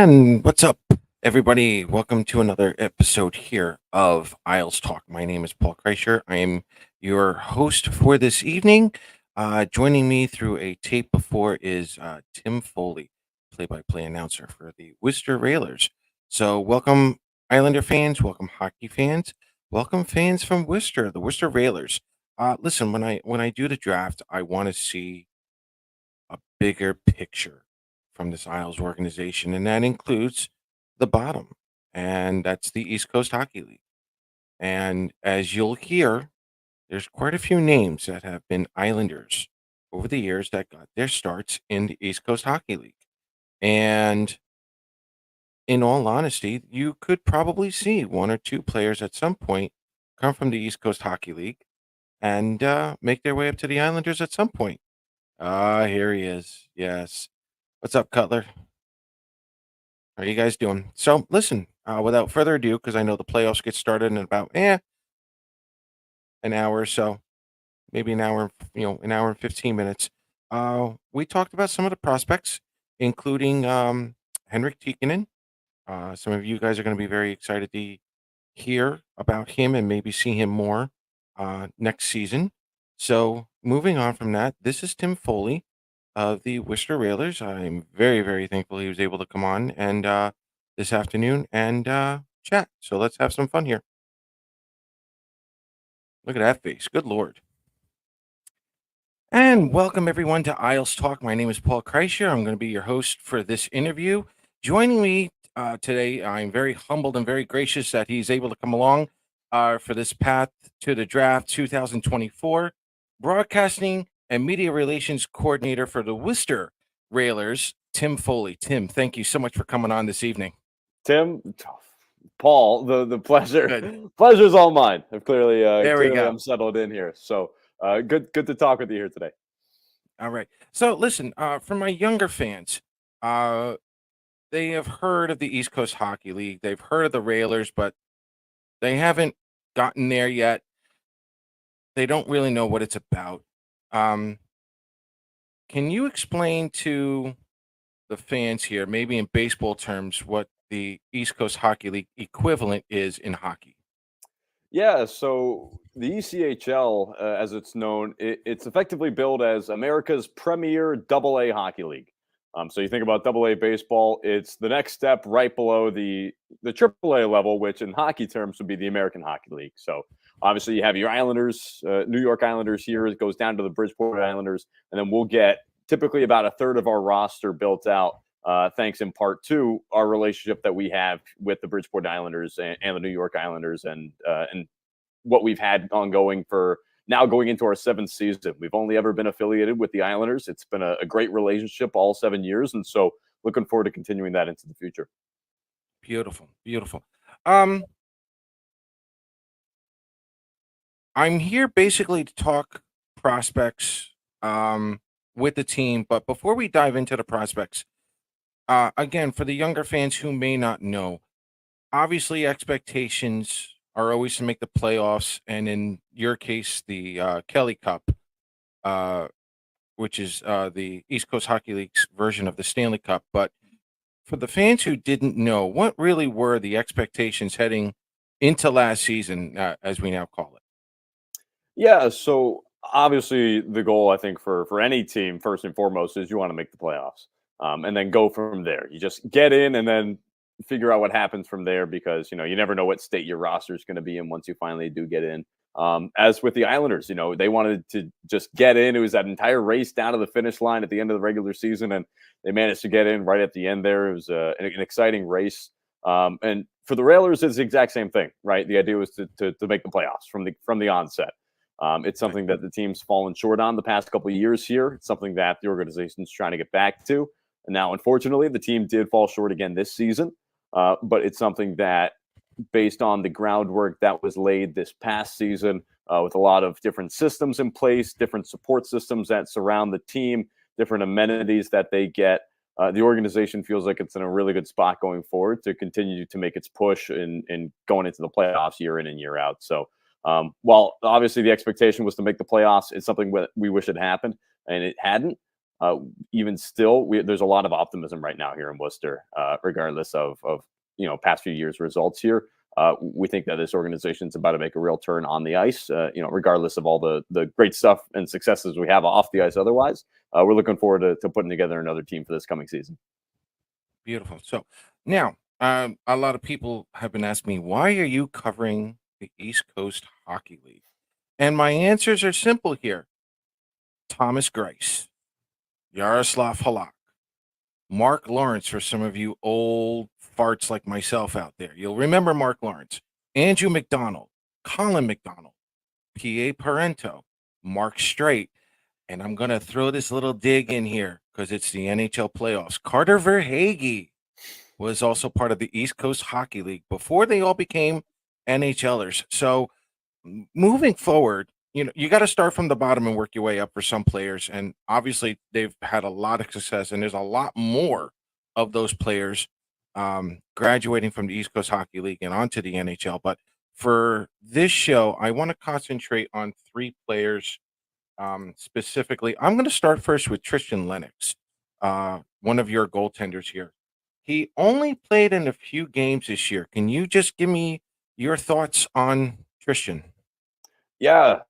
And what's up, everybody? Welcome to another episode here of Isles Talk. My name is Paul Kreischer. I am your host for this evening. Joining me through a tape before is Tim Foley, play-by-play announcer for the Worcester Railers. So, welcome, Islander fans. Welcome, hockey fans. Welcome, fans from Worcester, the Worcester Railers. Listen, when I do the draft, I want to see a bigger picture from this Isles organization, and that includes the bottom, and that's the East Coast Hockey League. And as you'll hear, there's quite a few names that have been Islanders over the years that got their starts in the East Coast Hockey League. And in all honesty, you could probably see one or two players at some point come from the East Coast Hockey League and make their way up to the Islanders at some point. Here he is. Yes. What's up, Cutler? How are you guys doing? So, listen, without further ado, because I know the playoffs get started in about an hour or so, maybe an hour, an hour and 15 minutes. We talked about some of the prospects, including Henrik Tikkanen. Some of you guys are going to be very excited to hear about him and maybe see him more next season. So, moving on from that, this is Tim Foley of the Worcester Railers. I'm very, very thankful he was able to come on and this afternoon and chat. So let's have some fun here. Look at that face. Good Lord. And welcome everyone to Isles Talk. My name is Paul Kreischer. I'm going to be your host for this interview. Joining me today, I'm very humbled and very gracious that he's able to come along for this path to the draft 2024. Broadcasting and Media Relations Coordinator for the Worcester Railers, Tim Foley. Tim, thank you so much for coming on this evening. Tim, Paul, the Good. pleasure's all mine. I've clearly There we go. I'm settled in here. So good to talk with you here today. All right. So listen, for my younger fans, they have heard of the East Coast Hockey League. They've heard of the Railers, but they haven't gotten there yet. They don't really know what it's about. Um, can you explain to the fans here, maybe in baseball terms, what the East Coast Hockey League equivalent is in hockey? Yeah, so the ECHL, as it's known, it's effectively billed as America's premier AA hockey league. So you think about AA baseball, it's the next step right below the AAA level, which in hockey terms would be the American Hockey League. So obviously you have your Islanders, New York Islanders here. It goes down to the Bridgeport Islanders, and then we'll get typically about a third of our roster built out thanks in part to our relationship that we have with the Bridgeport Islanders and the New York Islanders, and what we've had ongoing for now going into our seventh season. We've only ever been affiliated with the Islanders. It's been a great relationship all 7 years, and so looking forward to continuing that into the future. Beautiful, beautiful. I'm here basically to talk prospects with the team, but before we dive into the prospects, again, for the younger fans who may not know, obviously expectations are always to make the playoffs, and in your case, the Kelly Cup, uh, which is the East Coast Hockey League's version of the Stanley Cup. But for the fans who didn't know, what really were the expectations heading into last season, as we now call it? Yeah, so obviously the goal I think for any team first and foremost is you want to make the playoffs, and then go from there. You just get in and then figure out what happens from there, because you never know what state your roster is going to be in once you finally do get in. As with the Islanders, they wanted to just get in. It was that entire race down to the finish line at the end of the regular season, and they managed to get in right at the end there. It was an exciting race. And for the Railers, it's the exact same thing, right? The idea was to make the playoffs from the onset. It's something that the team's fallen short on the past couple of years here. It's something that the organization's trying to get back to. And now, unfortunately, the team did fall short again this season. But it's something that, based on the groundwork that was laid this past season, with a lot of different systems in place, different support systems that surround the team, different amenities that they get, the organization feels like it's in a really good spot going forward to continue to make its push in going into the playoffs year in and year out. So while obviously the expectation was to make the playoffs, it's something that we wish had happened, and it hadn't. even still, there's a lot of optimism right now here in Worcester, regardless of past few years' results here. We think that this organization is about to make a real turn on the ice. Regardless of all the great stuff and successes we have off the ice. Otherwise, we're looking forward to putting together another team for this coming season. Beautiful. So now, a lot of people have been asking me, why are you covering the East Coast Hockey League? And my answers are simple here. Thomas Grice, Yaroslav Halak, Mark Lawrence, for some of you old farts like myself out there. You'll remember Mark Lawrence, Andrew McDonald, Colin McDonald, P.A. Parento, Mark Strait, and I'm going to throw this little dig in here because it's the NHL playoffs. Carter Verhaeghe was also part of the East Coast Hockey League before they all became NHLers. So moving forward, you got to start from the bottom and work your way up for some players. And obviously, they've had a lot of success, and there's a lot more of those players graduating from the East Coast Hockey League and onto the NHL. But for this show, I want to concentrate on three players specifically. I'm going to start first with Tristan Lennox, one of your goaltenders here. He only played in a few games this year. Can you just give me your thoughts on Tristan? Yeah,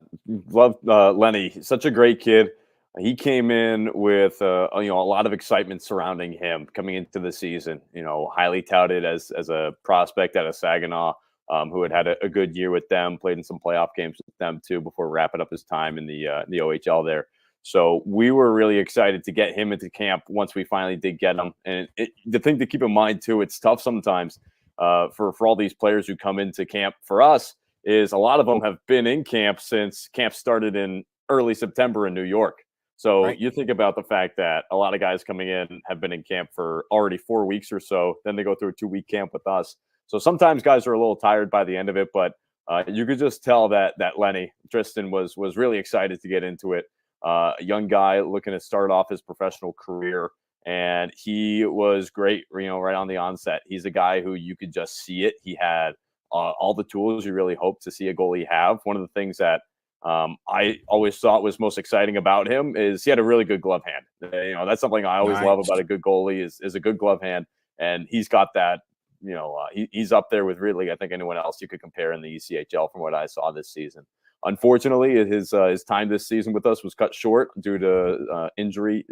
love Lenny. Such a great kid. He came in with a lot of excitement surrounding him coming into the season. Highly touted as a prospect out of Saginaw, who had a good year with them, played in some playoff games with them too before wrapping up his time in the OHL there. So we were really excited to get him into camp once we finally did get him. And the thing to keep in mind too, it's tough sometimes for all these players who come into camp. For us, is a lot of them have been in camp since camp started in early September in New York. So Right. you think about the fact that a lot of guys coming in have been in camp for already 4 weeks or so. Then they go through a 2-week camp with us. So sometimes guys are a little tired by the end of it, but you could just tell that Lenny Tristan was really excited to get into it. A young guy looking to start off his professional career, and he was great. Right on the onset, he's a guy who you could just see it. He had all the tools you really hope to see a goalie have. One of the things that I always thought was most exciting about him is he had a really good glove hand. That's something I always love Nice. about a good goalie is a good glove hand, and he's got that. He's up there with really, I think, anyone else you could compare in the ECHL from what I saw this season. Unfortunately, his time this season with us was cut short due to injury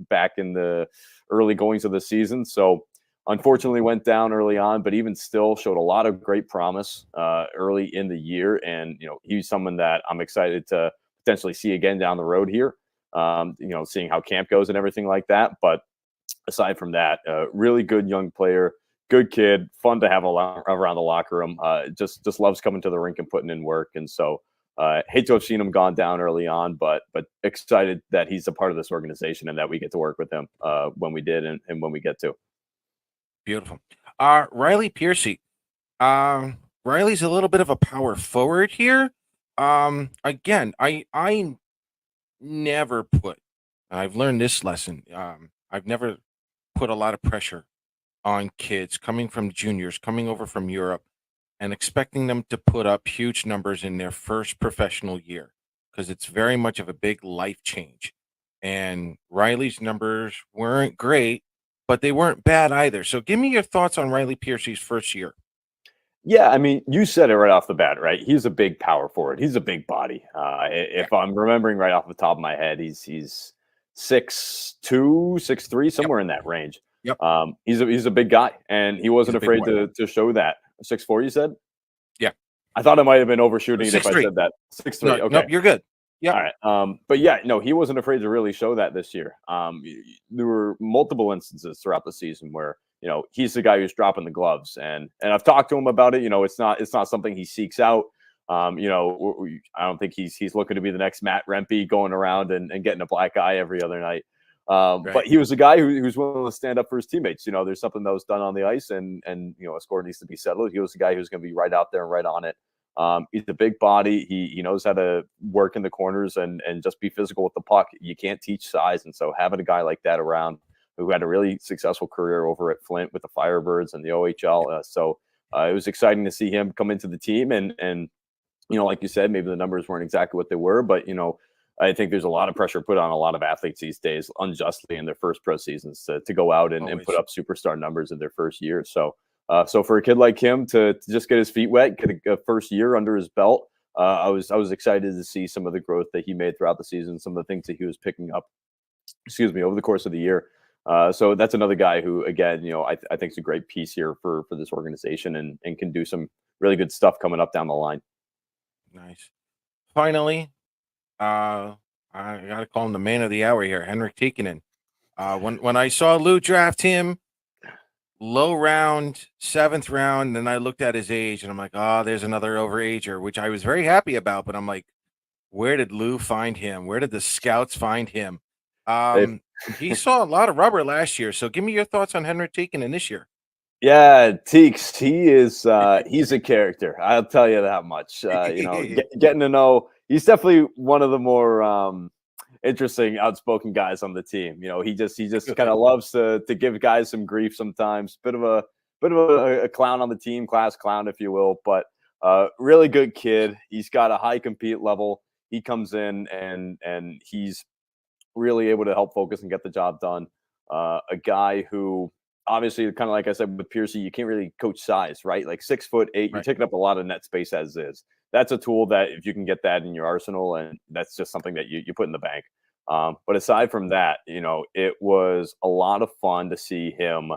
back in the early goings of the season. So unfortunately went down early on, but even still showed a lot of great promise early in the year. And, he's someone that I'm excited to potentially see again down the road here, seeing how camp goes and everything like that. But aside from that, really good young player, good kid, fun to have around the locker room. Just loves coming to the rink and putting in work. And so hate to have seen him gone down early on, but excited that he's a part of this organization and that we get to work with him when we did and when we get to. Beautiful. Riley Piercy. Riley's a little bit of a power forward here. Again, I never put. I've learned this lesson. I've never put a lot of pressure on kids coming from juniors, coming over from Europe, and expecting them to put up huge numbers in their first professional year because it's very much of a big life change. And Riley's numbers weren't great, but they weren't bad either. So give me your thoughts on Riley Piercy's first year. Yeah, I mean, you said it right off the bat, right? He's a big power forward. He's a big body. Yeah. If I'm remembering right off the top of my head, he's 6'2", 6'3", Yep. somewhere in that range. Yep. He's a big guy, and he He's wasn't a big afraid boy. to show that. 6'4", you said? Yeah. I thought I might have been overshooting it if Six I three. said that. 6'3", No, okay. nope, you're good. Yep. All right. But yeah, no, he wasn't afraid to really show that this year. There were multiple instances throughout the season where he's the guy who's dropping the gloves, and I've talked to him about it. It's not something he seeks out. I don't think he's looking to be the next Matt Rempe going around and getting a black eye every other night. Right. But he was a guy who's willing to stand up for his teammates. There's something that was done on the ice, and a score needs to be settled. He was the guy who's going to be right out there and right on it. He's a big body. He knows how to work in the corners and just be physical with the puck. You can't teach size, and so having a guy like that around who had a really successful career over at Flint with the Firebirds and the OHL, it was exciting to see him come into the team and like you said, maybe the numbers weren't exactly what they were, but I think there's a lot of pressure put on a lot of athletes these days, unjustly, in their first pro seasons to go out and put Always. up superstar numbers in their first year. So for a kid like him to just get his feet wet, get a first year under his belt, I was excited to see some of the growth that he made throughout the season, some of the things that he was picking up, over the course of the year. So that's another guy who, again, I think is a great piece here for this organization, and can do some really good stuff coming up down the line. Nice. Finally, I gotta call him the man of the hour here, Henrik Tikkanen. When I saw Lou draft him, low round, 7th round, then I looked at his age and I'm like, oh, there's another overager, which I was very happy about. But I'm like, where did Lou find him? Where did the scouts find him? If He saw a lot of rubber last year. So give me your thoughts on Henrik Tikkanen this year. Yeah, Teeks, he's a character. I'll tell you that much. Getting to know, he's definitely one of the more interesting, outspoken guys on the team. He just kind of loves to give guys some grief sometimes. Bit of a clown on the team, class clown, if you will. But really good kid. He's got a high compete level. He comes in and he's really able to help focus and get the job done. A guy who, obviously, kind of like I said with Piercy, you can't really coach size, right? Like 6'8", you're Right. taking up a lot of net space as is. That's a tool that, if you can get that in your arsenal, and that's just something that you put in the bank. But aside from that, it was a lot of fun to see him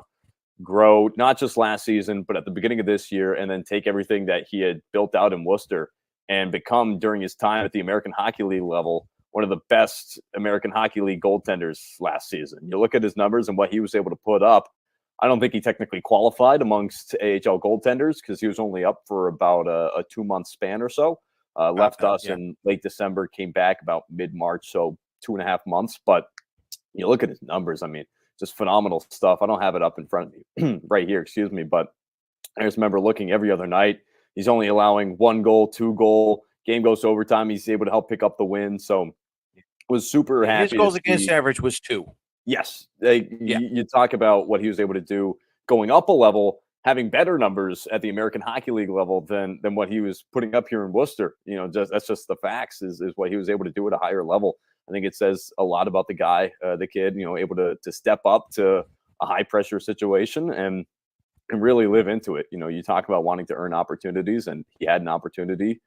grow, not just last season, but at the beginning of this year, and then take everything that he had built out in Worcester and become, during his time at the American Hockey League level, one of the best American Hockey League goaltenders last season. You look at his numbers and what he was able to put up. I don't think he technically qualified amongst AHL goaltenders because he was only up for about a 2-month span or so. About Left that. us Yeah. in late December, came back about mid-March, so 2.5 months. But you look at his numbers, I mean, just phenomenal stuff. I don't have it up in front of me right here, excuse me, but I just remember looking every other night. He's only allowing 1 goal, 2 goal. Game goes to overtime. He's able to help pick up the win. So was super Yeah, his happy to goals against see. average was 2. Yes, Yeah. you talk about what he was able to do going up a level, having better numbers at the American Hockey League level than what he was putting up here in Worcester. That's just the facts. Is what he was able to do at a higher level. I think it says a lot about the guy, the kid. Able to step up to a high pressure situation and really live into it. You talk about wanting to earn opportunities, and he had an opportunity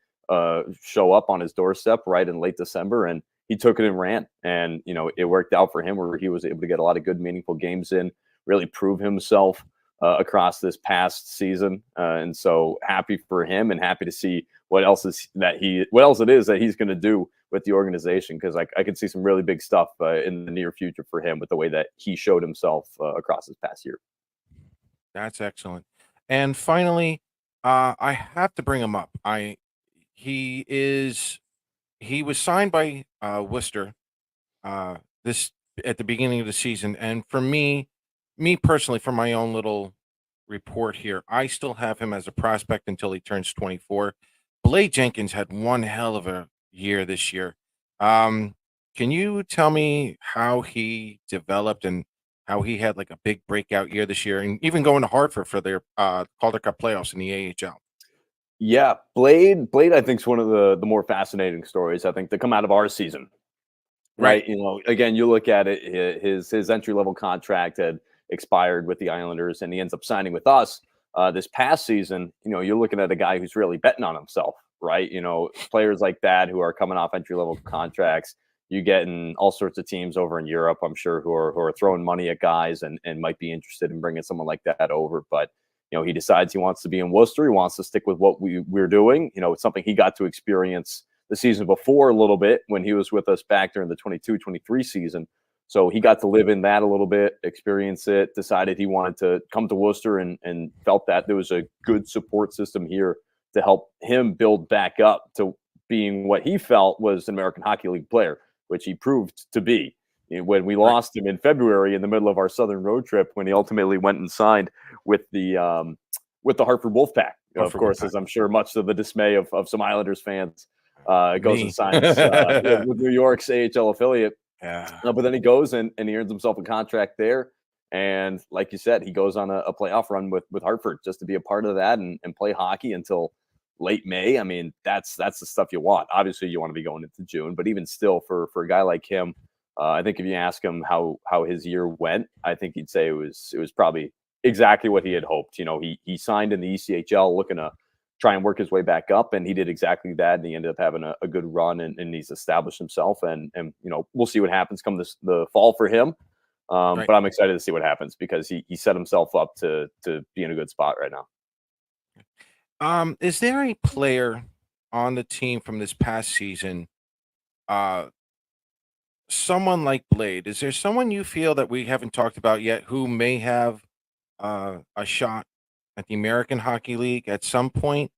show up on his doorstep right in late December, and he took it and ran. And it worked out for him, where he was able to get a lot of good, meaningful games in, really prove himself across this past season. And so happy for him, and happy to see what else it is that he's going to do with the organization, because I could see some really big stuff in the near future for him with the way that he showed himself across this past year. That's excellent. And finally, I have to bring him up. He is he was signed by Worcester this at the beginning of the season, and for me personally, for my own little report here, I still have him as a prospect until he turns 24. Blake Jenkins had one hell of a year this year. Um, can you tell me how he developed and how he had like a big breakout year this year, and even going to Hartford for their Calder Cup playoffs in the AHL? Yeah, Blade, I think is one of the more fascinating stories, I think, to come out of our season. Right. Right. Again, you look at it, his entry level contract had expired with the Islanders, and he ends up signing with us this past season. You're looking at a guy who's really betting on himself, right? Players like that who are coming off entry level contracts, you get in all sorts of teams over in Europe, I'm sure, who are throwing money at guys and might be interested in bringing someone like that over. But he decides he wants to be in Worcester. He wants to stick with what we're doing. It's something he got to experience the season before a little bit when he was with us back during the 22-23 season. So he got to live in that a little bit, experience it, decided he wanted to come to Worcester, and felt that there was a good support system here to help him build back up to being what he felt was an American Hockey League player, which he proved to be. When we Right. lost him in February in the middle of our Southern road trip, when he ultimately went and signed with the Hartford Wolfpack, of Hartford course, Wolfpack. as I'm sure much to the dismay of some Islanders fans, goes and Me. signs with New York's AHL affiliate. Yeah. But then he goes and he earns himself a contract there. And like you said, he goes on a playoff run with Hartford just to be a part of that and play hockey until late May, I mean, that's the stuff you want. Obviously, you want to be going into June, but even still, for a guy like him, I think if you ask him how his year went, I think he'd say it was probably exactly what he had hoped. He signed in the ECHL looking to try and work his way back up, and he did exactly that. And he ended up having a good run, and he's established himself. And we'll see what happens come the fall for him. Right. But I'm excited to see what happens because he set himself up to be in a good spot right now. Is there a player on the team from this past season, uh, someone like Blade? Is there someone you feel that we haven't talked about yet who may have a shot at the American Hockey League at some point?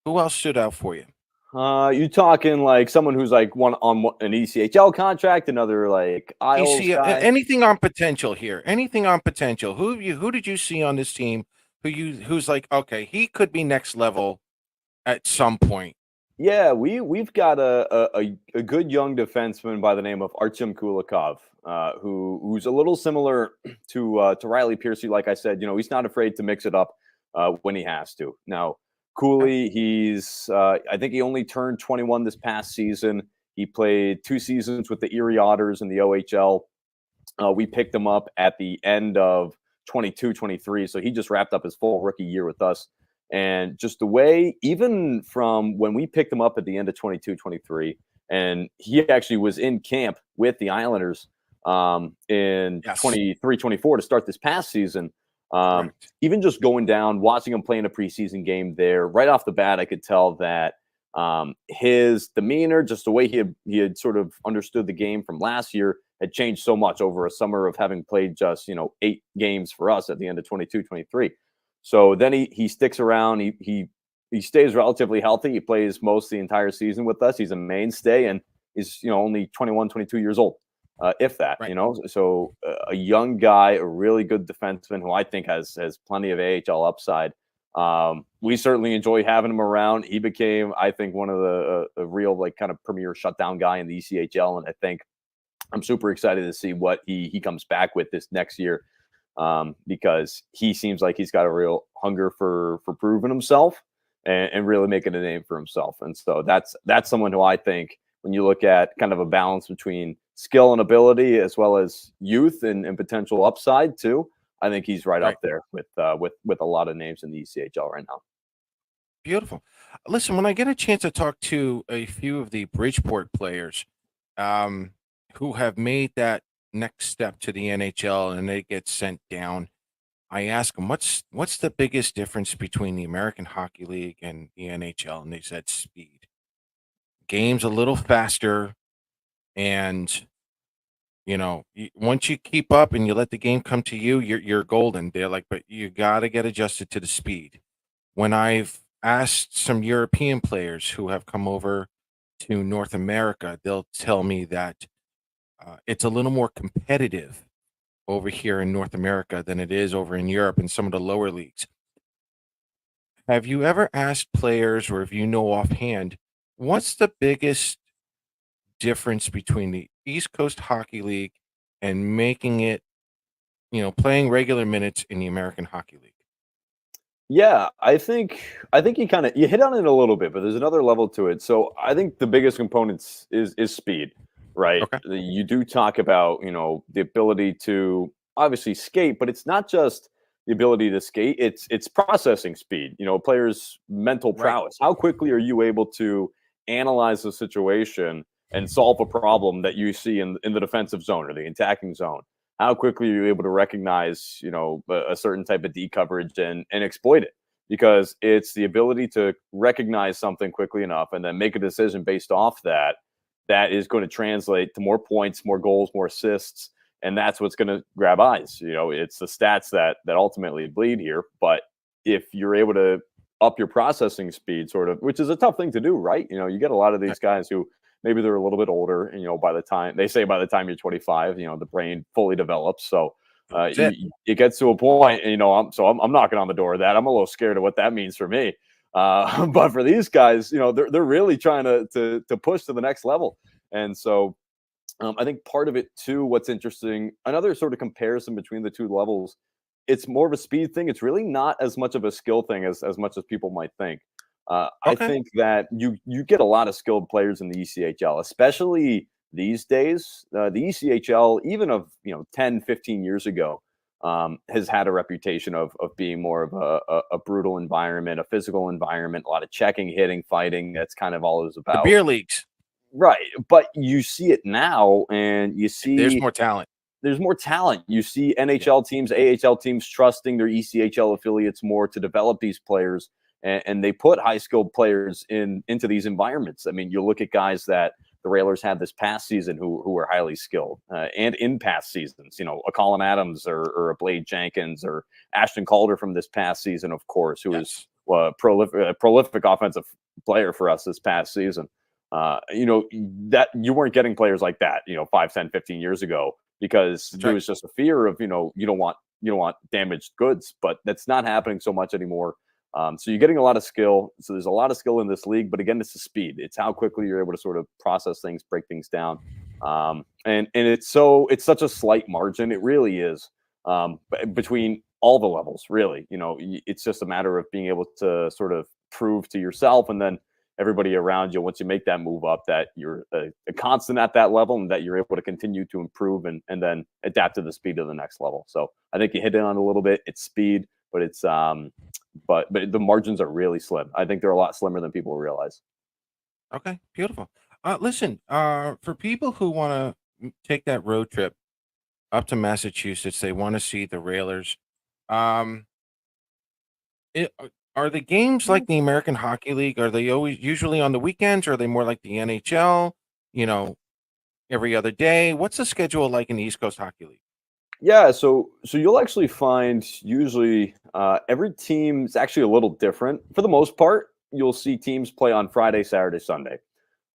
Who else stood out for you? You talking like someone who's like an ECHL contract, another like You Isles see guy? anything on potential here? Anything on potential? Who did you see on this team who's like, okay, he could be next level at some point? Yeah, we've got a good young defenseman by the name of Artyom Kulikov, who's a little similar to Riley Piercy. Like I said, he's not afraid to mix it up when he has to. Now, Okay. Cooley, I think he only turned 21 this past season. He played 2 seasons with the Erie Otters in the OHL. We picked him up at the end of 22-23, so he just wrapped up his full rookie year with us. And just the way, even from when we picked him up at the end of 22-23, and he actually was in camp with the Islanders in Yes. 23-24 to start this past season. Correct. Even just going down, watching him play in a preseason game there, right off the bat, I could tell that his demeanor, just the way he had sort of understood the game from last year, had changed so much over a summer of having played just 8 games for us at the end of 22-23. So then he sticks around. He stays relatively healthy. He plays most the entire season with us. He's a mainstay, and he's only 21, 22 years old, if that. Right. So a young guy, a really good defenseman who I think has plenty of AHL upside. We certainly enjoy having him around. He became, I think, one of the real like kind of premier shutdown guy in the ECHL, and I think I'm super excited to see what he comes back with this next year, because he seems like he's got a real hunger for proving himself and really making a name for himself. And so that's someone who I think when you look at kind of a balance between skill and ability as well as youth and potential upside too, I think he's right Right. up there with a lot of names in the ECHL right now. Beautiful. Listen, when I get a chance to talk to a few of the Bridgeport players, um, who have made that next step to the NHL and they get sent down, I ask them, what's the biggest difference between the American Hockey League and the NHL? And they said speed. Game's a little faster, and once you keep up and you let the game come to you, you're golden. They're like, but you got to get adjusted to the speed. When I've asked some European players who have come over to North America, they'll tell me that it's a little more competitive over here in North America than it is over in Europe and some of the lower leagues. Have you ever asked players, or if you know offhand, what's the biggest difference between the East Coast Hockey League and making it, playing regular minutes in the American Hockey League? Yeah, I think you hit on it a little bit, but there's another level to it. So I think the biggest components is speed, right? Okay. You do talk about, the ability to obviously skate, but it's not just the ability to skate, it's processing speed, players' mental Right. prowess. How quickly are you able to analyze the situation and solve a problem that you see in the defensive zone or the attacking zone? How quickly are you able to recognize, a certain type of D coverage and exploit it? Because it's the ability to recognize something quickly enough and then make a decision based off that is going to translate to more points, more goals, more assists, and that's what's going to grab eyes. It's the stats that ultimately bleed here. But if you're able to up your processing speed, sort of, which is a tough thing to do, right? You get a lot of Right. these guys who maybe they're a little bit older, and by the time you're 25, the brain fully develops. So That's it. it gets to a point, and, I'm knocking on the door of that. I'm a little scared of what that means for me. But for these guys, they're really trying to push to the next level, and so I think part of it too. What's interesting, another sort of comparison between the two levels, it's more of a speed thing. It's really not as much of a skill thing as much as people might think. I Okay. think that you get a lot of skilled players in the ECHL, especially these days. The ECHL, even of 10, 15 years ago, has had a reputation of being more of a brutal environment, a physical environment, a lot of checking, hitting, fighting. That's kind of all it was The about. beer leagues. Right. But you see it now, and you There's see more talent. there's more talent. You see Yeah. NHL teams, AHL teams trusting their ECHL affiliates more to develop these players, and they put high skilled players into these environments. I mean, you look at guys that the Railers had this past season who were highly skilled, and in past seasons, a Colin Adams or a Blade Jenkins or Ashton Calder from this past season, of course, who was a prolific offensive player for us this past season. That you weren't getting players like that, 5, 10, 15 years ago, because That's there right. was just a fear of, you don't want damaged goods, but that's not happening so much anymore. So you're getting a lot of skill. So there's a lot of skill in this league, but again, it's the speed. It's how quickly you're able to sort of process things, break things down. And it's such a slight margin. It really is, between all the levels, really. It's just a matter of being able to sort of prove to yourself and then everybody around you, once you make that move up, that you're a constant at that level and that you're able to continue to improve and then adapt to the speed of the next level. So I think you hit it on a little bit. It's speed, but but the margins are really slim. I think they're a lot slimmer than people realize. Okay. Beautiful. Listen, for people who want to take that road trip up to Massachusetts, they want to see the Railers. Um, are the games like the American Hockey League? Are they always usually on the weekends? Or are they more like the NHL? You know, every other day. What's the schedule like in the East Coast Hockey League? Yeah, so you'll actually find usually every team's actually a little different. For the most part, you'll see teams play on Friday, Saturday, Sunday.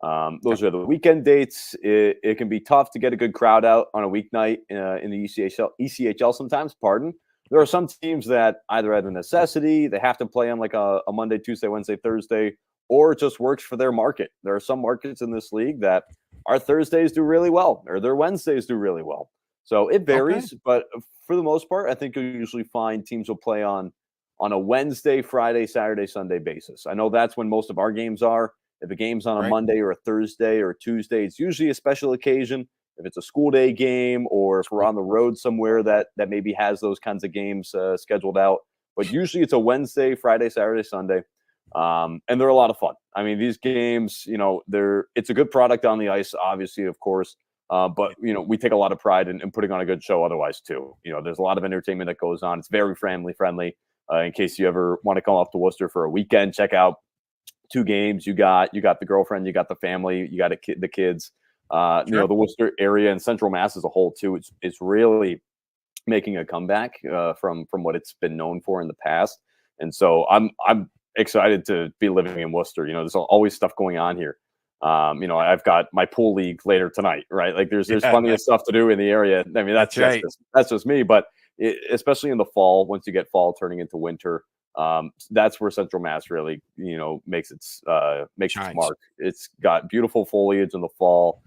Okay. Those are the weekend dates. It can be tough to get a good crowd out on a weeknight in the ECHL sometimes. Pardon. There are some teams that either out of necessity they have to play on like a Monday, Tuesday, Wednesday, Thursday, or it just works for their market. There are some markets in this league that our Thursdays do really well, or their Wednesdays do really well. So it Okay. varies, but for the most part, I think you'll usually find teams will play on a Wednesday, Friday, Saturday, Sunday basis. I know that's when most of our games are. If a game's on a Right. Monday or a Thursday or a Tuesday, it's usually a special occasion. If it's a school day game or if we're School. on the road somewhere that maybe has those kinds of games scheduled out, but usually it's a Wednesday, Friday, Saturday, Sunday, and they're a lot of fun. I mean, these games, it's a good product on the ice, obviously, of course, but we take a lot of pride in putting on a good show. Otherwise, too, there's a lot of entertainment that goes on. It's very family friendly. In case you ever want to come up to Worcester for a weekend, check out 2 games. You got the girlfriend, you got the family, you got the kids. Sure. The Worcester area and Central Mass as a whole too. It's really making a comeback from what it's been known for in the past. And so I'm excited to be living in Worcester. There's always stuff going on here. I've got my pool league later tonight, right? Like there's Yeah. plenty of stuff to do in the area. I mean, That's right. that's just me, but especially in the fall, once you get fall turning into winter, that's where Central Mass really, makes its Shines. mark. It's got beautiful foliage in the fall.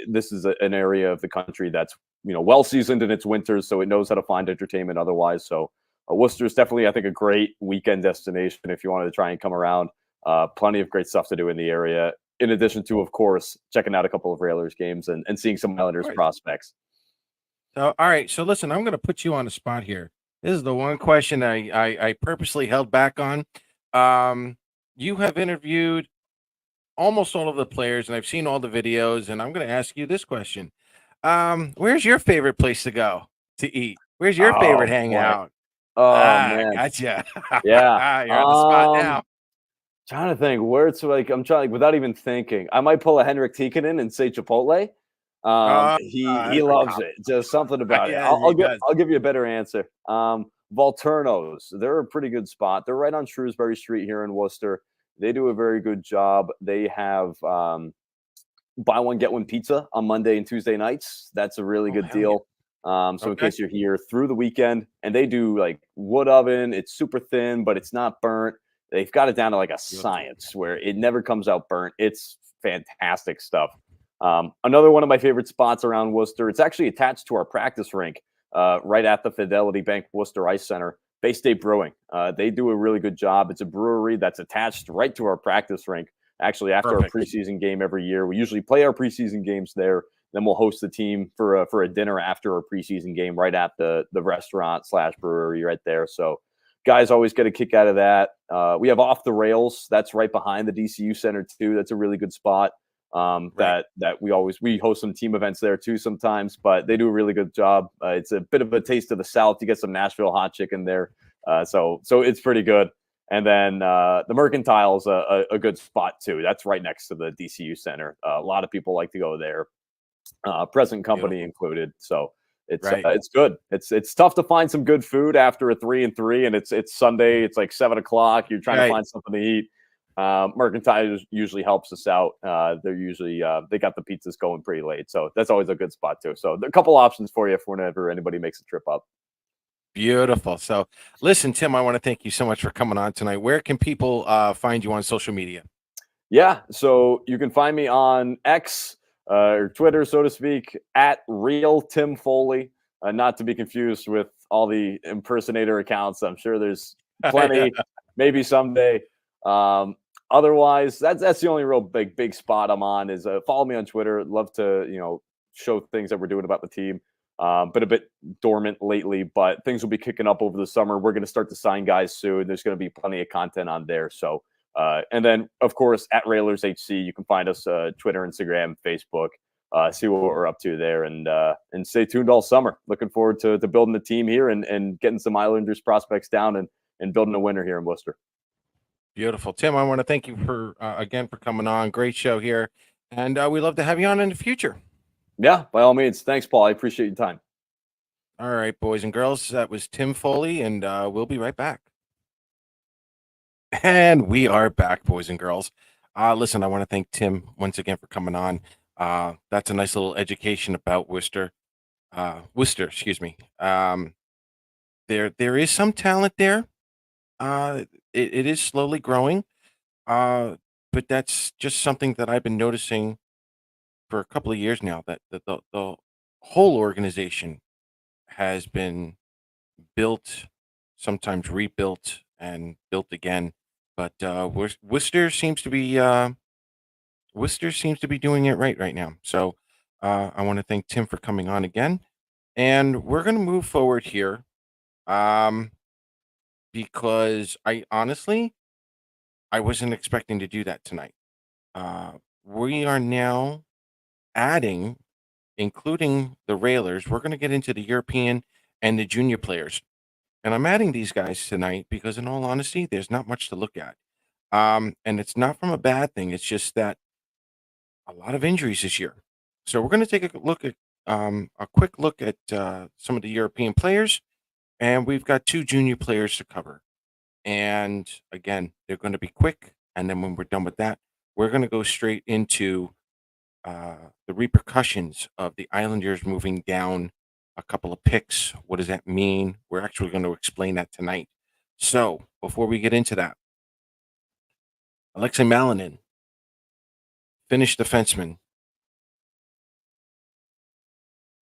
This is an area of the country that's well seasoned in its winters, so it knows how to find entertainment otherwise. So Worcester is definitely, I think, a great weekend destination if you wanted to try and come around. Plenty of great stuff to do in the area. In addition to, of course, checking out a couple of Railers games and seeing some Of Islanders course. prospects. So, all right. So, listen, I'm going to put you on the spot here. This is the one question I purposely held back on. You have interviewed almost all of the players, and I've seen all the videos, and I'm going to ask you this question. Where's your favorite place to go to eat? Where's your favorite Oh boy. hangout? Oh Ah, man. gotcha. Yeah. You're on the spot now. Trying to think where it's like I'm trying without even thinking. I might pull a Henrik Tikkanen and say Chipotle. Oh, He that's a loves cop. it. Just something about it. Yes, he does. I'll give you a better answer. Volturnos, they're a pretty good spot. They're right on Shrewsbury Street here in Worcester. They do a very good job. They have buy one get one pizza on Monday and Tuesday nights. That's a really Oh, good hell yeah. deal. So in Okay. case you're here through the weekend, and they do like wood oven, it's super thin, but it's not burnt. They've got it down to like a Beautiful. science where it never comes out burnt. It's fantastic stuff. Another one of my favorite spots around Worcester. It's actually attached to our practice rink, right at the Fidelity Bank Worcester Ice Center. Bay State Brewing. They do a really good job. It's a brewery that's attached right to our practice rink. Actually, after our Perfect. preseason game every year, we usually play our preseason games there. Then we'll host the team for a dinner after our preseason game, right at the restaurant slash brewery right there. So guys always get a kick out of that. We have Off the Rails. That's right behind the DCU Center too. That's a really good spot. Right. That we host some team events there too sometimes, but they do a really good job. It's a bit of a taste of the South. You get some Nashville hot chicken there, so it's pretty good. And then the Mercantile is a good spot too. That's right next to the DCU Center. A lot of people like to go there, present company Beautiful. included. So Right. it's good. It's tough to find some good food after a 3-3, and it's Sunday. It's like 7 o'clock. You're trying to Right. find something to eat. Mercantile usually helps us out. They're usually they got the pizzas going pretty late, so that's always a good spot too. So a couple options for you for whenever anybody makes a trip up. Beautiful. So, listen, Tim, I want to thank you so much for coming on tonight. Where can people find you on social media? Yeah, so you can find me on X or Twitter, so to speak, at Real Tim Foley. Not to be confused with all the impersonator accounts. I'm sure there's Yeah. plenty, maybe someday. Um, Otherwise, that's the only real big spot I'm on. Is follow me on Twitter. Love to show things that we're doing about the team. But a bit dormant lately, but things will be kicking up over the summer. We're going to start to sign guys soon. There's going to be plenty of content on there. So and then, of course, at Railers HC, you can find us Twitter, Instagram, Facebook. See what we're up to there, and stay tuned all summer. Looking forward to building the team here and getting some Islanders prospects down and building a winner here in Worcester. Beautiful. Tim, I want to thank you for again for coming on. Great show here. And we love to have you on in the future. Yeah, by all means. Thanks, Paul. I appreciate your time. All right, boys and girls. That was Tim Foley, and we'll be right back. And we are back, boys and girls. Listen, I want to thank Tim once again for coming on. That's a nice little education about Worcester. Worcester, excuse me. There is some talent there. It is slowly growing. But that's just something that I've been noticing for a couple of years now. That the whole organization has been built, sometimes rebuilt and built again. But Worcester seems to be doing it right now. So I want to thank Tim for coming on again, and we're going to move forward here um, because I wasn't expecting to do that tonight. Uh, we are now adding, including the railers. We're going to get into the European and the junior players. And I'm adding these guys tonight because, in all honesty, there's not much to look at. And it's not from a bad thing. It's just that a lot of injuries this year. So we're going to take a quick look at some of the European players, and we've got two junior players to cover. And again, they're going to be quick. And then when we're done with that, we're going to go straight into the repercussions of the Islanders moving down a couple of picks. What does that mean? We're actually going to explain that tonight. So before we get into that, Alexei Malinin, Finnish defenseman.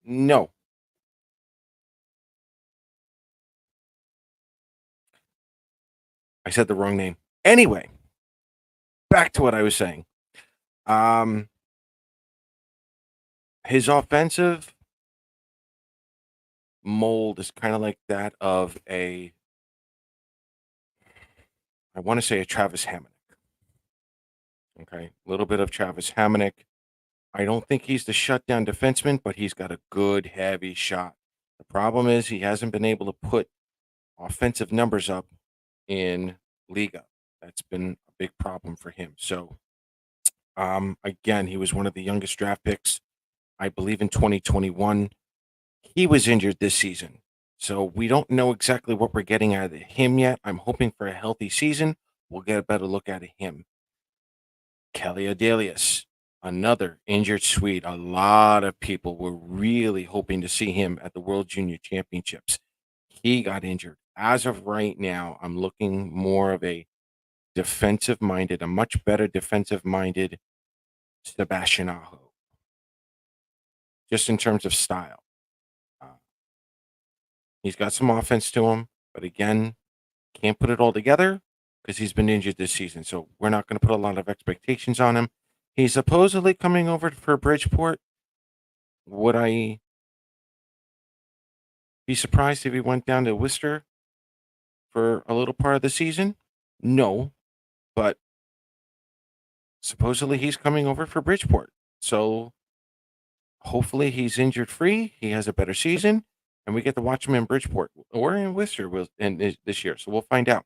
No, I said the wrong name. Anyway, back to what I was saying. Um, his offensive mold is kind of like that of I want to say a Travis Hamonic. Okay, a little bit of Travis Hamonic. I don't think he's the shutdown defenseman, but he's got a good heavy shot. The problem is he hasn't been able to put offensive numbers up in Liga. That's been a big problem for him. So, again, he was one of the youngest draft picks, I believe, in 2021. He was injured this season. So we don't know exactly what we're getting out of him yet. I'm hoping for a healthy season. We'll get a better look at him. Kelly Adelius, another injured Swede. A lot of people were really hoping to see him at the World Junior Championships. He got injured. As of right now, I'm looking more of a defensive minded, a much better defensive minded Sebastian Aho, just in terms of style. Uh, he's got some offense to him. But again, can't put it all together because he's been injured this season. So we're not going to put a lot of expectations on him. He's supposedly coming over for Bridgeport. Would I be surprised if he went down to Worcester for a little part of the season? No, but supposedly he's coming over for Bridgeport. So hopefully he's injured free. He has a better season, and we get to watch him in Bridgeport or in Worcester this year. So we'll find out.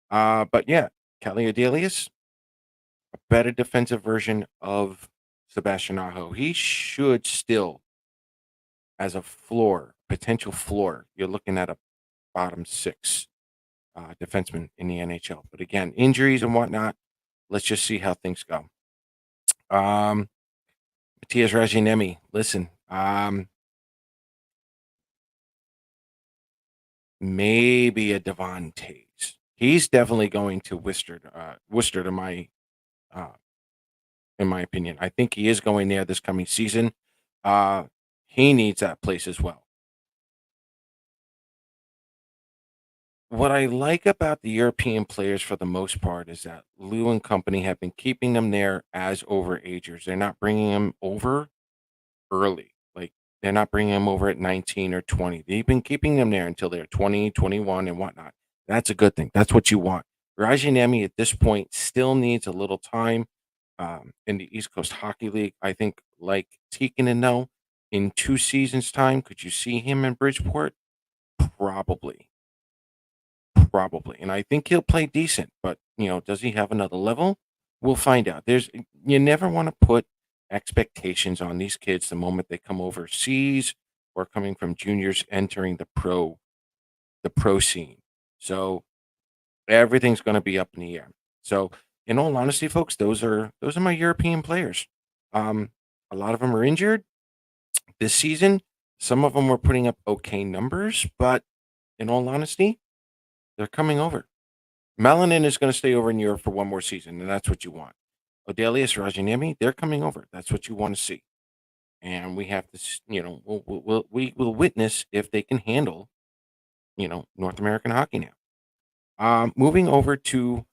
But yeah, Kelly Adelius, a better defensive version of Sebastian Aho. He should still, as a floor, potential floor, you're looking at a bottom six defenseman in the NHL. But again, injuries and whatnot. Let's just see how things go. Matias Rajanemi, listen, maybe a Devon Taves. He's definitely going to Worcester to uh, in my opinion. I think he is going there this coming season. Uh, he needs that place as well. What I like about the European players for the most part is that Lou and company have been keeping them there as overagers. They're not bringing them over early. Like they're not bringing them over at 19 or 20. They've been keeping them there until they're 20, 21 and whatnot. That's a good thing. That's what you want. Rajanemi at this point still needs a little time in the East Coast Hockey League. I think like Tikkanen though, in 2 seasons time, could you see him in Bridgeport? Probably. Probably. And I think he'll play decent, but does he have another level? We'll find out. You never want to put expectations on these kids the moment they come overseas or coming from juniors entering the pro scene. So everything's going to be up in the air. So in all honesty, folks, those are my European players. Um, a lot of them are injured this season. Some of them were putting up okay numbers, but in all honesty, they're coming over. Melanin is going to stay over in Europe for one more season, and that's what you want. Odelius, Rajaniemi, they're coming over. That's what you want to see. And we have to, we will witness if they can handle, North American hockey now. Moving over to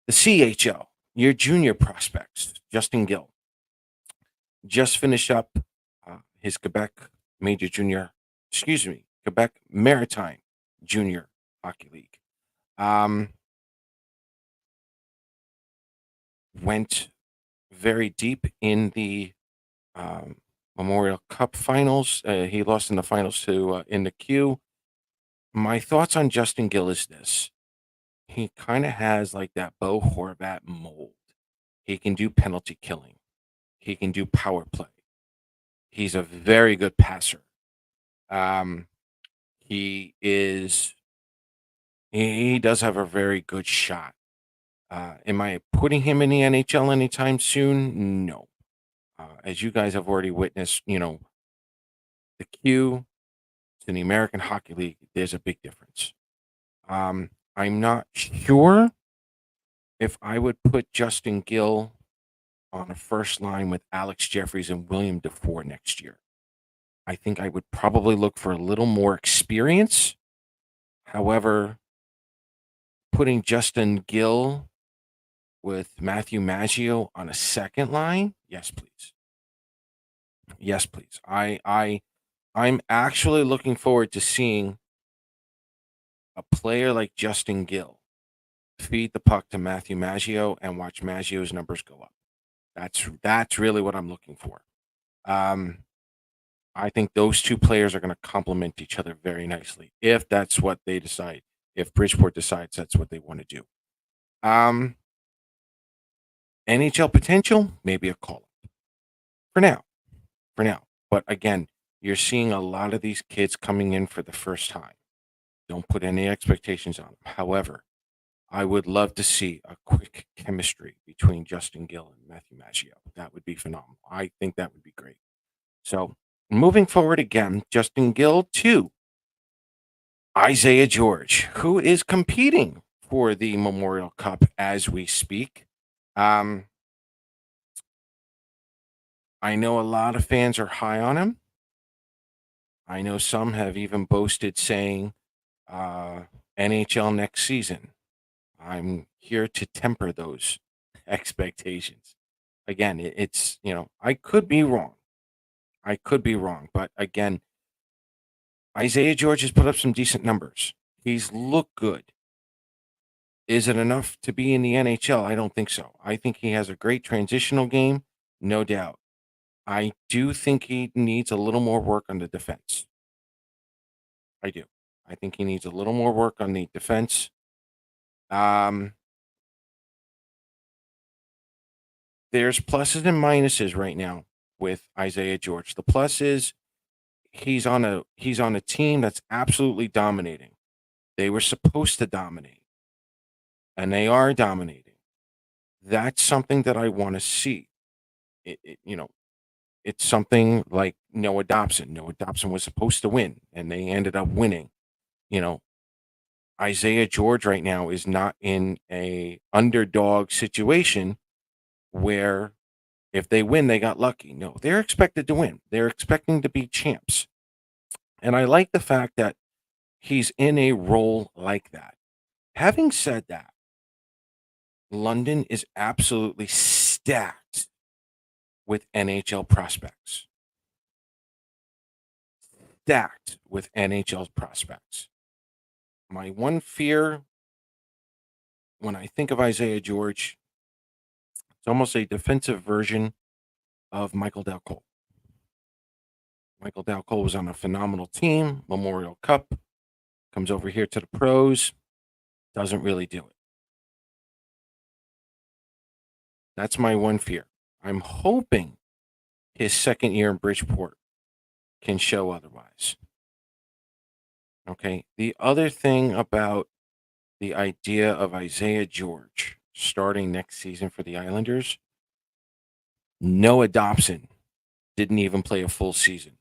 the CHL, your junior prospects, Justin Gill, just finished up his Major Junior, Quebec Maritime Junior Hockey League. Went very deep in the Memorial Cup finals. He lost in the finals to in the Q. My thoughts on Justin Gill is this: he kind of has like that Bo Horvat mold. He can do penalty killing. He can do power play. He's a very good passer. Um, he is. He does have a very good shot. Am I putting him in the NHL anytime soon? No. As you guys have already witnessed, the Q to the American Hockey League, there's a big difference. I'm not sure if I would put Justin Gill on a first line with Alex Jeffries and William DeFore next year. I think I would probably look for a little more experience. However, putting Justin Gill with Matthew Maggio on a second line, yes, please. Yes, please. I'm actually looking forward to seeing a player like Justin Gill feed the puck to Matthew Maggio and watch Maggio's numbers go up. That's really what I'm looking for. Um, I think those two players are going to complement each other very nicely if that's what they decide. If Bridgeport decides that's what they want to do. Um, NHL potential, maybe a call up for now. For now, but again, you're seeing a lot of these kids coming in for the first time. Don't put any expectations on them. However, I would love to see a quick chemistry between Justin Gill and Matthew Maggio. That would be phenomenal. I think that would be great. So moving forward again, Justin Gill to Isiah George, who is competing for the Memorial Cup as we speak. I know a lot of fans are high on him. I know some have even boasted saying uh, NHL next season. I'm here to temper those expectations. Again, it's, I could be wrong. I could be wrong. But again, Isaiah George has put up some decent numbers. He's looked good. Is it enough to be in the NHL? I don't think so. I think he has a great transitional game, no doubt. I do think he needs a little more work on the defense. I do. I think he needs a little more work on the defense. Um, there's pluses and minuses right now with Isaiah George. The plus is he's on a team that's absolutely dominating. They were supposed to dominate, and they are dominating. That's something that I want to see. It's something like Noah Dobson. Noah Dobson was supposed to win, and they ended up winning. You know, Isaiah George right now is not in a underdog situation where if they win, they got lucky. No, they're expected to win. They're expecting to be champs. And I like the fact that he's in a role like that. Having said that, London is absolutely stacked with NHL prospects. Stacked with NHL prospects. My one fear when I think of Isaiah George, it's almost a defensive version of Michael Dal Cole. Michael Dal Cole was on a phenomenal team, Memorial Cup, comes over here to the pros, doesn't really do it. That's my one fear. I'm hoping his second year in Bridgeport can show otherwise. Okay. The other thing about the idea of Isaiah George starting next season for the Islanders, Noah Dobson didn't even play a full season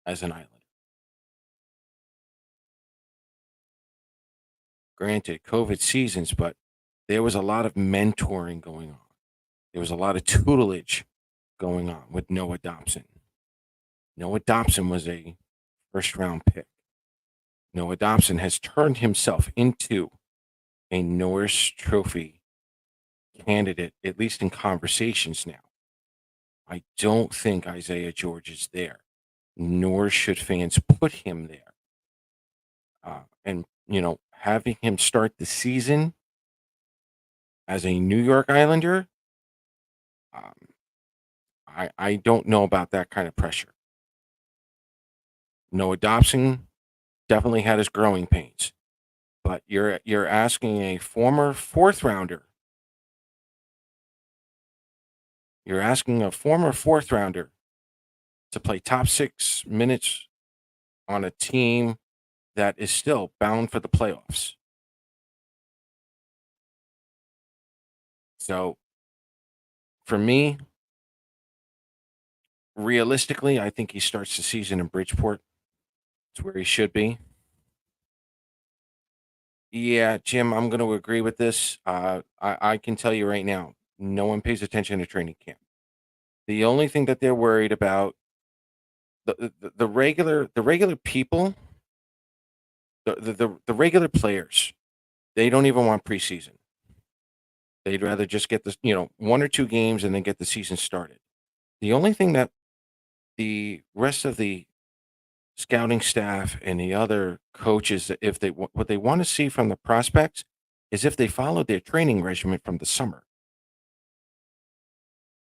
as an Islander. Granted, COVID seasons, but there was a lot of mentoring going on. There was a lot of tutelage going on with Noah Dobson. Noah Dobson was a first round pick. Noah Dobson has turned himself into a Norris Trophy candidate, at least in conversations now. I don't think Isaiah George is there, nor should fans put him there. And having him start the season as a New York Islander, um, I don't know about that kind of pressure. Noah Dobson definitely had his growing pains, but you're asking a former fourth rounder. You're asking a former fourth rounder to play top 6 minutes on a team that is still bound for the playoffs. So for me, realistically, I think he starts the season in Bridgeport. It's where he should be. Yeah, Jim, I'm going to agree with this. I can tell you right now, no one pays attention to training camp. The only thing that they're worried about, the regular people, the regular players, they don't even want preseason. They'd rather just get this, 1 or 2 games and then get the season started. The only thing that the rest of the scouting staff and the other coaches, if what they want to see from the prospects is if they followed their training regimen from the summer.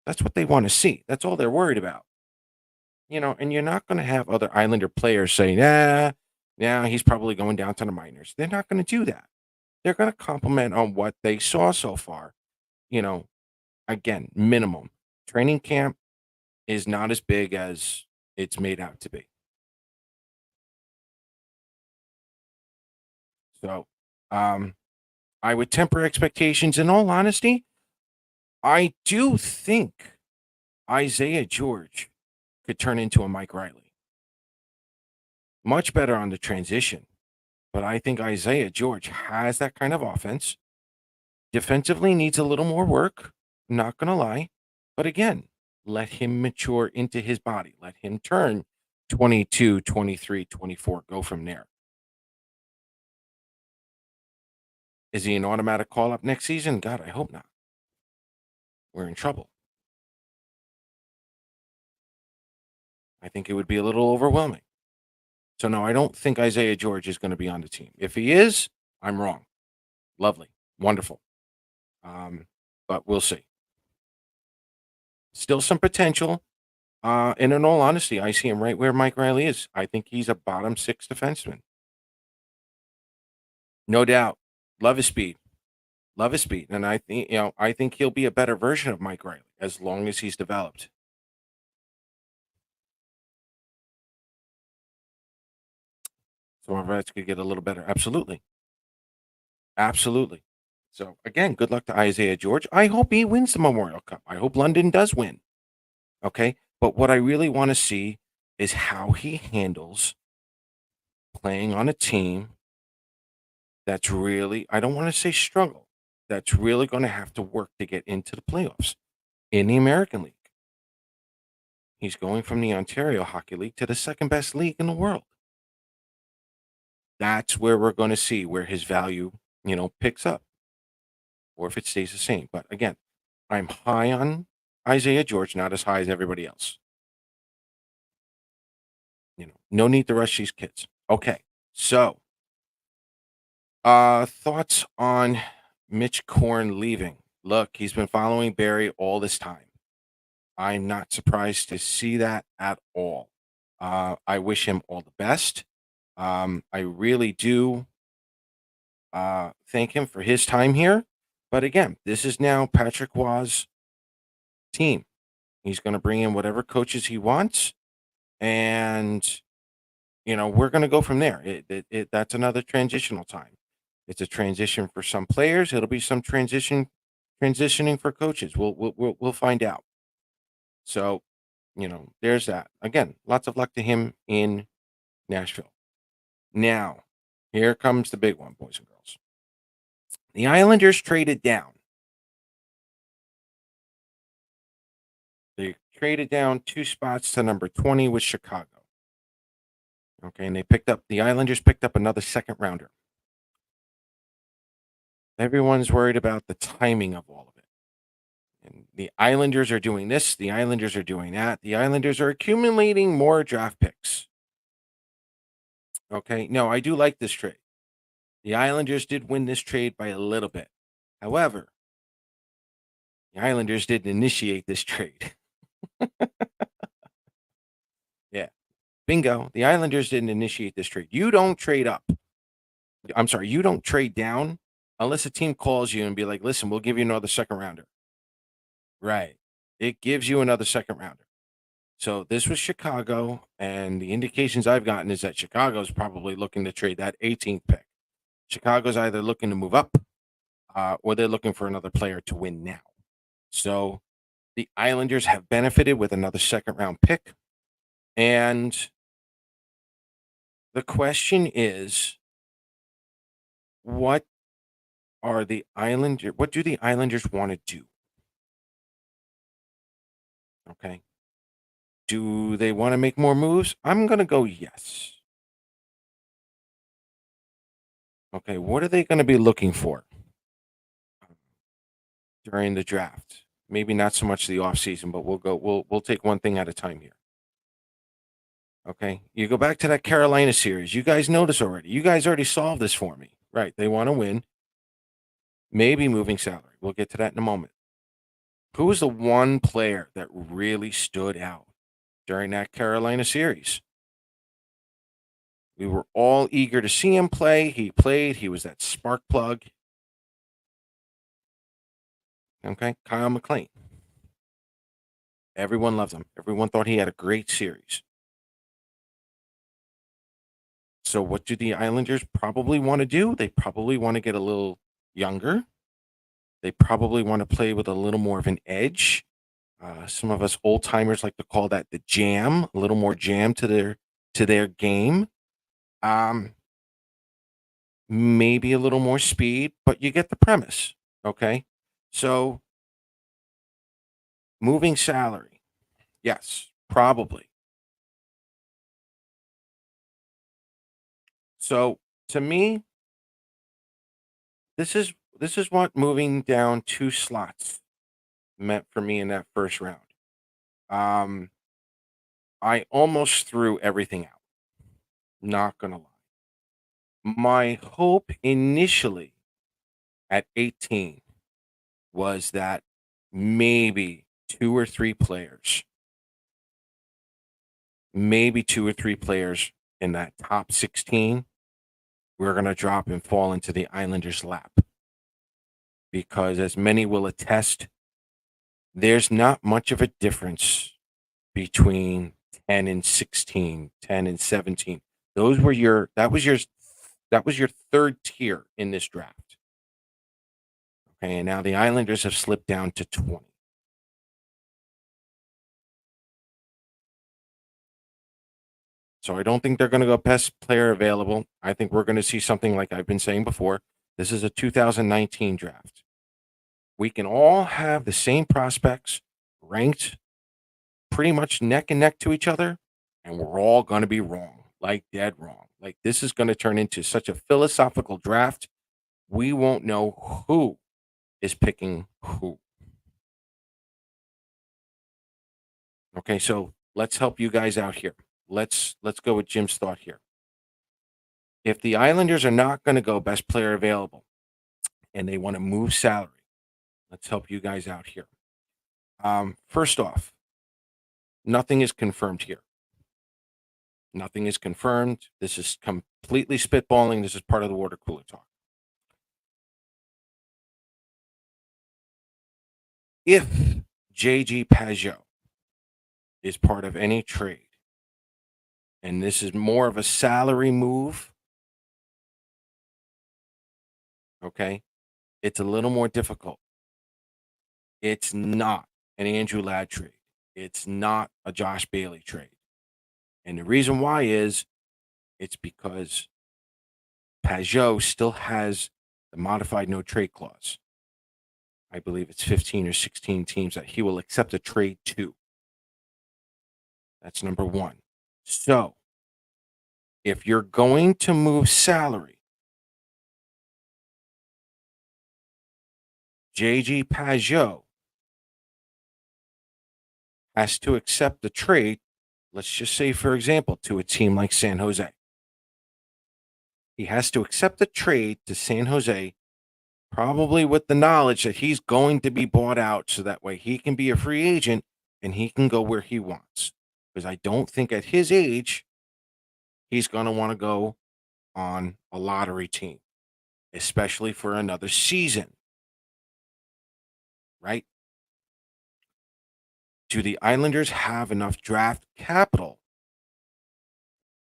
That's what they want to see. That's all they're worried about. And you're not going to have other Islander players saying, yeah, he's probably going down to the minors. They're not going to do that. They're going to compliment on what they saw so far. You know, again, minimum. Training camp is not as big as it's made out to be. So, um, I would temper expectations. In all honesty, I do think Isaiah George could turn into a Mike Riley. Much better on the transition. But I think Isaiah George has that kind of offense. Defensively needs a little more work. Not going to lie. But again, let him mature into his body. Let him turn 22, 23, 24. Go from there. Is he an automatic call up next season? God, I hope not. We're in trouble. I think it would be a little overwhelming. So, no, I don't think Isaiah George is going to be on the team. If he is, I'm wrong. Lovely. Wonderful. But we'll see. Still some potential. And in all honesty, I see him right where Mike Riley is. I think he's a bottom six defenseman. No doubt. Love his speed. Love his speed. And I think he'll be a better version of Mike Riley as long as he's developed. So our vets could get a little better. Absolutely. Absolutely. So again, good luck to Isaiah George. I hope he wins the Memorial Cup. I hope London does win. Okay. But what I really want to see is how he handles playing on a team that's really, I don't want to say struggle, that's really going to have to work to get into the playoffs in the American League. He's going from the Ontario Hockey League to the second best league in the world. That's where we're going to see where his value, picks up or if it stays the same. But again, I'm high on Isaiah George, not as high as everybody else. No need to rush these kids. Okay. So, thoughts on Mitch Korn leaving? Look, he's been following Barry all this time. I'm not surprised to see that at all. I wish him all the best. I really do thank him for his time here. But again, this is now Patrick Waugh's team. He's going to bring in whatever coaches he wants. And, we're going to go from there. That's another transitional time. It's a transition for some players. It'll be some transitioning for coaches. We'll find out. So, there's that. Again, lots of luck to him in Nashville. Now, here comes the big one, boys and girls. The Islanders traded down. They traded down 2 spots to number 20 with Chicago. Okay, and the Islanders picked up another second rounder. Everyone's worried about the timing of all of it. And the Islanders are doing this, the Islanders are doing that. The Islanders are accumulating more draft picks. Okay, no, I do like this trade. The Islanders did win this trade by a little bit. However, the Islanders didn't initiate this trade. Yeah. Bingo. The Islanders didn't initiate this trade. You don't trade up. I'm sorry, you don't trade down unless a team calls you and be like, listen, we'll give you another second rounder. Right. It gives you another second rounder. So this was Chicago, and the indications I've gotten is that Chicago's probably looking to trade that 18th pick. Chicago's either looking to move up or they're looking for another player to win now. So the Islanders have benefited with another second round pick. And the question is, what do the Islanders want to do? Okay. Do they want to make more moves? I'm going to go yes. Okay. What are they going to be looking for during the draft? Maybe not so much the offseason, but we'll take one thing at a time here. Okay. You go back to that Carolina series. You guys know this already. You guys already solved this for me. Right. They want to win. Maybe moving salary. We'll get to that in a moment. Who was the one player that really stood out during that Carolina series? We were all eager to see him play. He played. He was that spark plug. Okay. Kyle McLean. Everyone loved him. Everyone thought he had a great series. So what do the Islanders probably want to do? They probably want to get a little younger. They probably want to play with a little more of an edge. Some of us old timers like to call that the jam, a little more jam to their game. Maybe a little more speed, but you get the premise. Okay. So moving salary. Yes, probably. So to me, This is what moving down 2 slots meant for me in that first round. Um, I almost threw everything out, not gonna lie. My hope initially at 18 was that maybe 2 or 3 players, maybe 2 or 3 players in that top 16 were gonna drop and fall into the Islanders' lap. Because as many will attest, there's not much of a difference between 10 and 16, 10 and 17. Those were your that was your third tier in this draft. Okay, and now the Islanders have slipped down to 20. So I don't think they're going to go best player available. I think we're going to see something like I've been saying before. This is a 2019 draft. We can all have the same prospects ranked pretty much neck and neck to each other, and we're all going to be wrong, like dead wrong. Like this is going to turn into such a philosophical draft. We won't know who is picking who. Okay, so let's help you guys out here. Let's go with Jim's thought here. If the Islanders are not going to go best player available and they want to move salary, let's help you guys out here. First off, nothing is confirmed here. Nothing is confirmed. This is completely spitballing. This is part of the water cooler talk. If JG Pajot is part of any trade, and this is more of a salary move, okay, it's a little more difficult. It's not an Andrew Ladd trade. It's not a Josh Bailey trade. And the reason why is it's because Pajot still has the modified no trade clause. I believe it's 15 or 16 teams that he will accept a trade to. That's number one. So if you're going to move salary, JG Pajot has to accept the trade, let's just say, for example, to a team like San Jose. He has to accept the trade to San Jose, probably with the knowledge that he's going to be bought out so that way he can be a free agent and he can go where he wants. Because I don't think at his age, he's going to want to go on a lottery team, especially for another season. Right? Do the Islanders have enough draft capital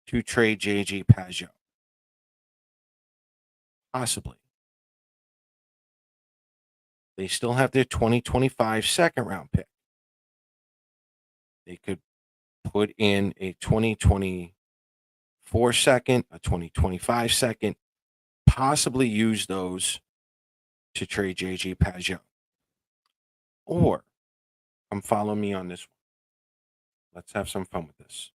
to trade JG Pajot? Possibly. They still have their 2025 second round pick. They could put in a 2024 second, a 2025 second, possibly use those to trade JG Pajot. Or come follow me on this one. Let's have some fun with this.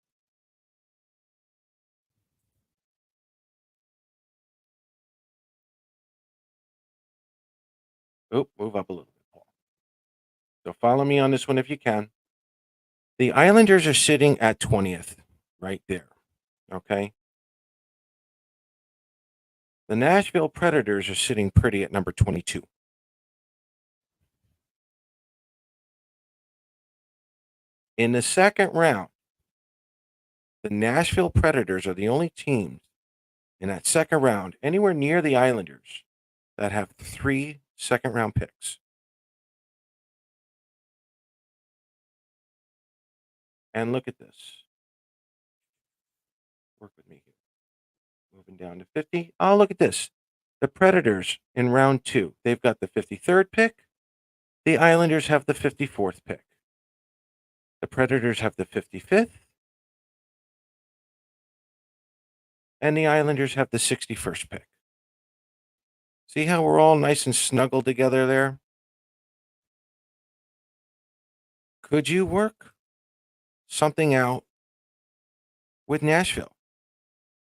Oh, move up a little bit, Paul. So follow me on this one if you can. The Islanders are sitting at 20th right there. Okay. The Nashville Predators are sitting pretty at number 22. In the second round, the Nashville Predators are the only teams in that second round anywhere near the Islanders that have 3 second round picks. And look at this. Work with me here. Moving down to 50. Oh, look at this. The Predators in round 2, they've got the 53rd pick. The Islanders have the 54th pick. The Predators have the 55th. And the Islanders have the 61st pick. See how we're all nice and snuggled together there? Could you work something out with Nashville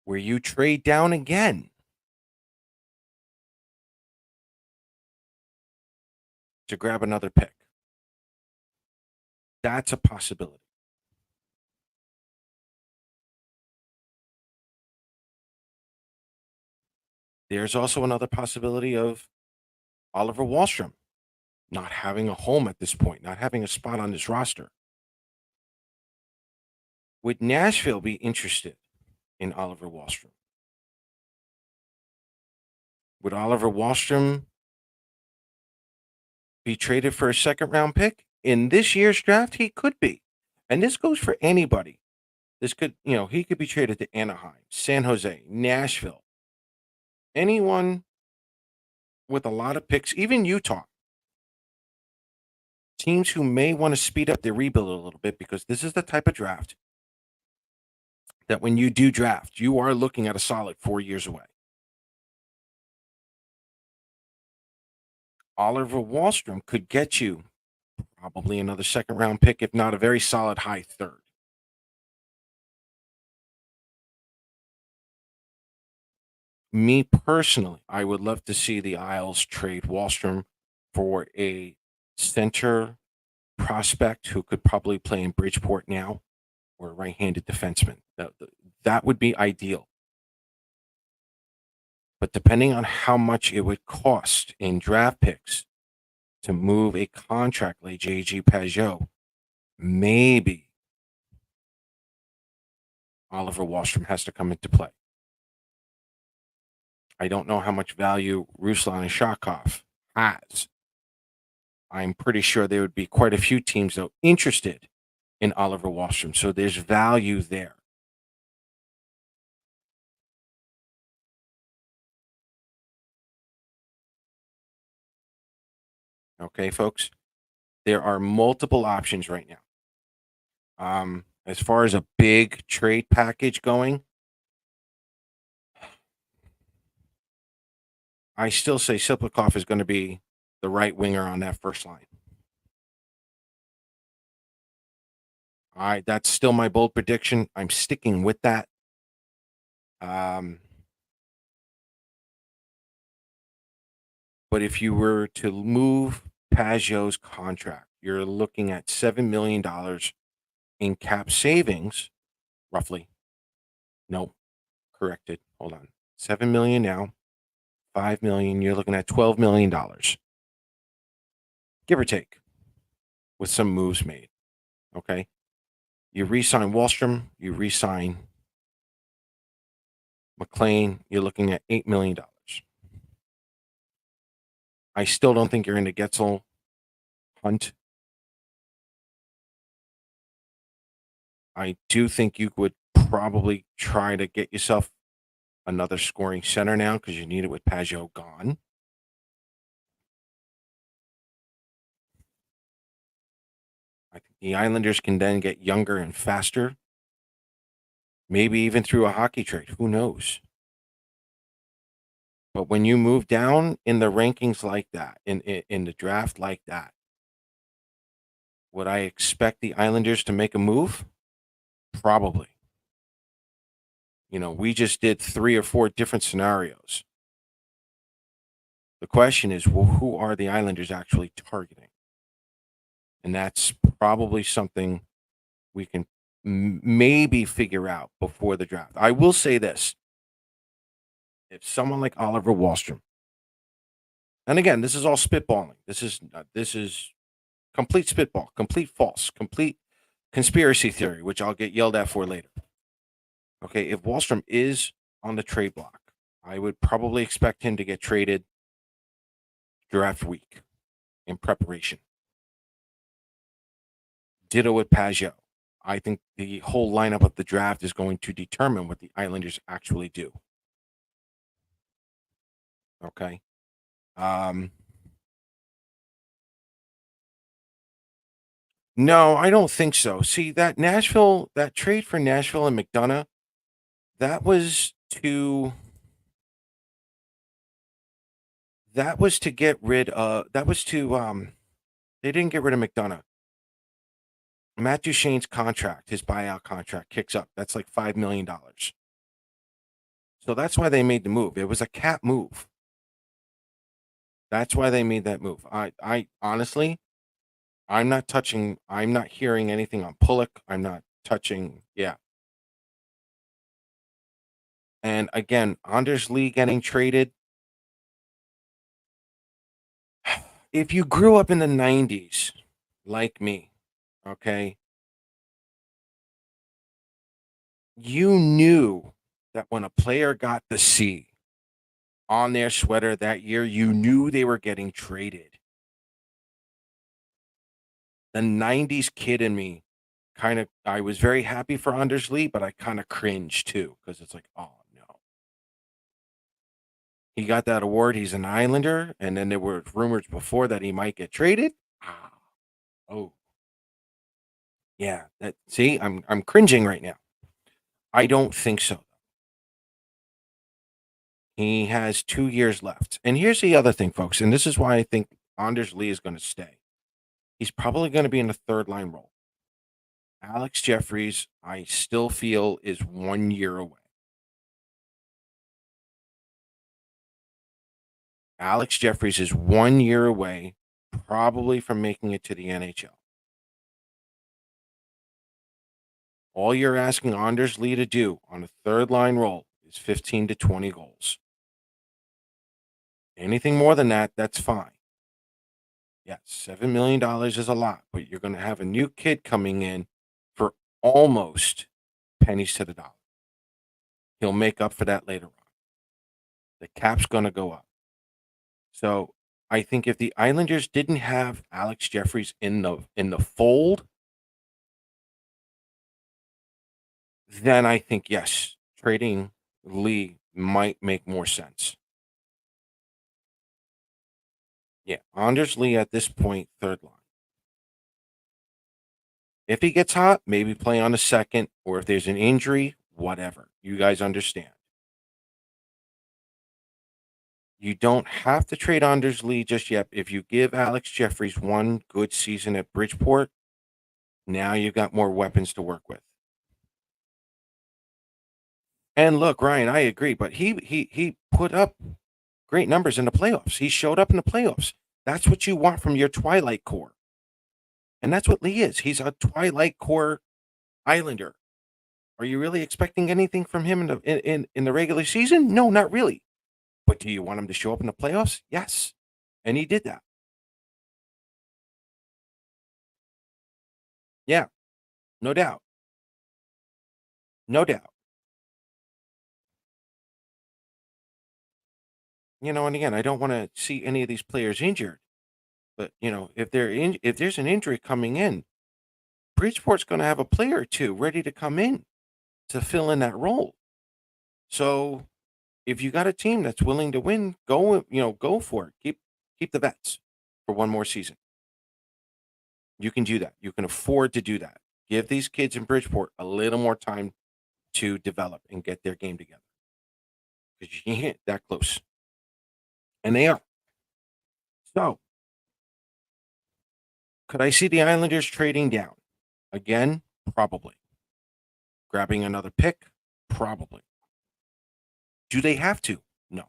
where you trade down again to grab another pick. That's a possibility. There's also another possibility of Oliver Wahlstrom not having a home at this point, not having a spot on this roster. Would Nashville be interested in Oliver Wahlstrom? Would Oliver Wahlstrom be traded for a second round pick? In this year's draft, he could be. And this goes for anybody. This could, he could be traded to Anaheim, San Jose, Nashville, anyone with a lot of picks, even Utah. Teams who may want to speed up their rebuild a little bit because this is the type of draft that when you do draft, you are looking at a solid 4 years away. Oliver Wahlstrom could get you probably another second round pick, if not a very solid high third. Me personally, I would love to see the Isles trade Wahlstrom for a center prospect who could probably play in Bridgeport now, or a right-handed defenseman. That would be ideal. But depending on how much it would cost in draft picks to move a contract like J.G. Pageau, maybe Oliver Wahlstrom has to come into play. I don't know how much value Ruslan Ishakov has. I'm pretty sure there would be quite a few teams, though, interested in Oliver Wahlstrom. So there's value there. Okay, folks? There are multiple options right now. As far as a big trade package going, I still say Siplikov is going to be the right winger on that first line. All right, that's still my bold prediction. I'm sticking with that. But if you were to move Pageau's contract, you're looking at $7 million in cap savings, roughly. No, corrected. Hold on. 7 million now, 5 million. You're looking at $12 million, give or take, with some moves made. Okay. You re-sign Wallstrom, you re-sign McLean, you're looking at $8 million. I still don't think you're in the Getzel hunt. I do think you would probably try to get yourself another scoring center now because you need it with Pageau gone. I think the Islanders can then get younger and faster. Maybe even through a hockey trade. Who knows? But when you move down in the rankings like that, in the draft like that, would I expect the Islanders to make a move? Probably. We just did 3 or 4 different scenarios. The question is, well, who are the Islanders actually targeting? And that's probably something we can maybe figure out before the draft. I will say this. If someone like Oliver Wahlstrom, and again, this is all spitballing. This is complete spitball, complete false, complete conspiracy theory, which I'll get yelled at for later. Okay, if Wahlstrom is on the trade block, I would probably expect him to get traded draft week in preparation. Ditto with Pageau. I think the whole lineup of the draft is going to determine what the Islanders actually do. Okay. No, I don't think so. See, that trade for Nashville and McDonough, that was to get rid of they didn't get rid of McDonough. Matt Duchene's contract, his buyout contract, kicks up. That's like $5 million. So that's why they made the move. It was a cap move. That's why they made that move. I honestly, I'm not hearing anything on Pullock. I'm not touching. Yeah. And again, Anders Lee getting traded. If you grew up in the 90s, like me, okay, you knew that when a player got the C on their sweater that year, you knew they were getting traded. The 90s kid in me I was very happy for Anders Lee, but I kind of cringed too because it's like, oh no. He got that award. He's an Islander. And then there were rumors before that he might get traded. Ah, oh, yeah. I'm cringing right now. I don't think so. He has 2 years left. And here's the other thing, folks, and this is why I think Anders Lee is going to stay. He's probably going to be in a third line role. Alex Jeffries, I still feel, is 1 year away. Alex Jeffries is 1 year away, probably from making it to the NHL. All you're asking Anders Lee to do on a third line role is 15 to 20 goals. Anything more than that, that's fine. Yes, $7 million is a lot, but you're going to have a new kid coming in for almost pennies to the dollar. He'll make up for that later on. The cap's going to go up. So I think if the Islanders didn't have Alex Jeffries in the fold, then I think yes, trading Lee might make more sense. Yeah, Anders Lee at this point, third line. If he gets hot, maybe play on a second, or if there's an injury, whatever. You guys understand. You don't have to trade Anders Lee just yet. If you give Alex Jeffries one good season at Bridgeport, now you've got more weapons to work with. And look, Ryan, I agree, but he put up great numbers in the playoffs. He showed up in the playoffs. That's what you want from your Twilight core. And that's what Lee is. He's a Twilight core Islander. Are you really expecting anything from him in the regular season? No, not really. But do you want him to show up in the playoffs? Yes. And he did that. Yeah, no doubt. No doubt. And again, I don't want to see any of these players injured. But if there's an injury coming in, Bridgeport's going to have a player or two ready to come in to fill in that role. So if you got a team that's willing to win, go for it. Keep the vets for one more season. You can do that. You can afford to do that. Give these kids in Bridgeport a little more time to develop and get their game together because you can't that close, and they are. So, could I see the Islanders trading down again? Probably. Grabbing another pick? Probably. Do they have to? No.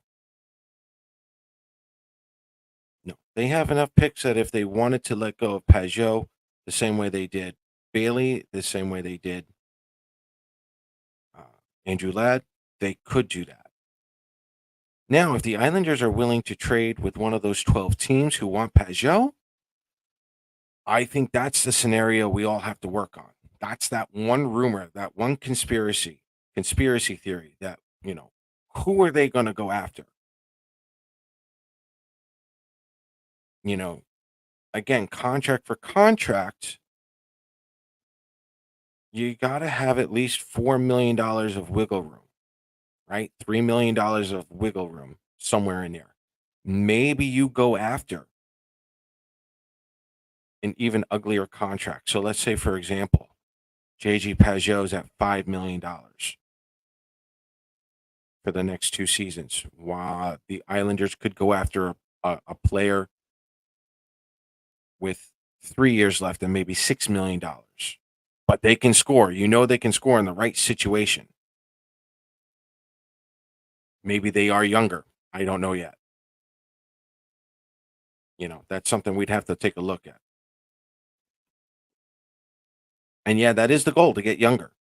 No. They have enough picks that if they wanted to let go of Pajot the same way they did Bailey, the same way they did uh, Andrew Ladd, they could do that. Now, if the Islanders are willing to trade with one of those 12 teams who want Pajot, I think that's the scenario we all have to work on. That's that one rumor, that one conspiracy theory that, who are they going to go after? You know, again, contract for contract, you got to have at least $4 million of wiggle room, right? $3 million of wiggle room somewhere in there. Maybe you go after an even uglier contract. So let's say, for example, JG Pajot's at $5 million for the next 2 seasons. While the Islanders could go after a player with 3 years left and maybe $6 million. But they can score. They can score in the right situation. Maybe they are younger. I don't know yet. That's something we'd have to take a look at. And yeah, that is the goal to get younger.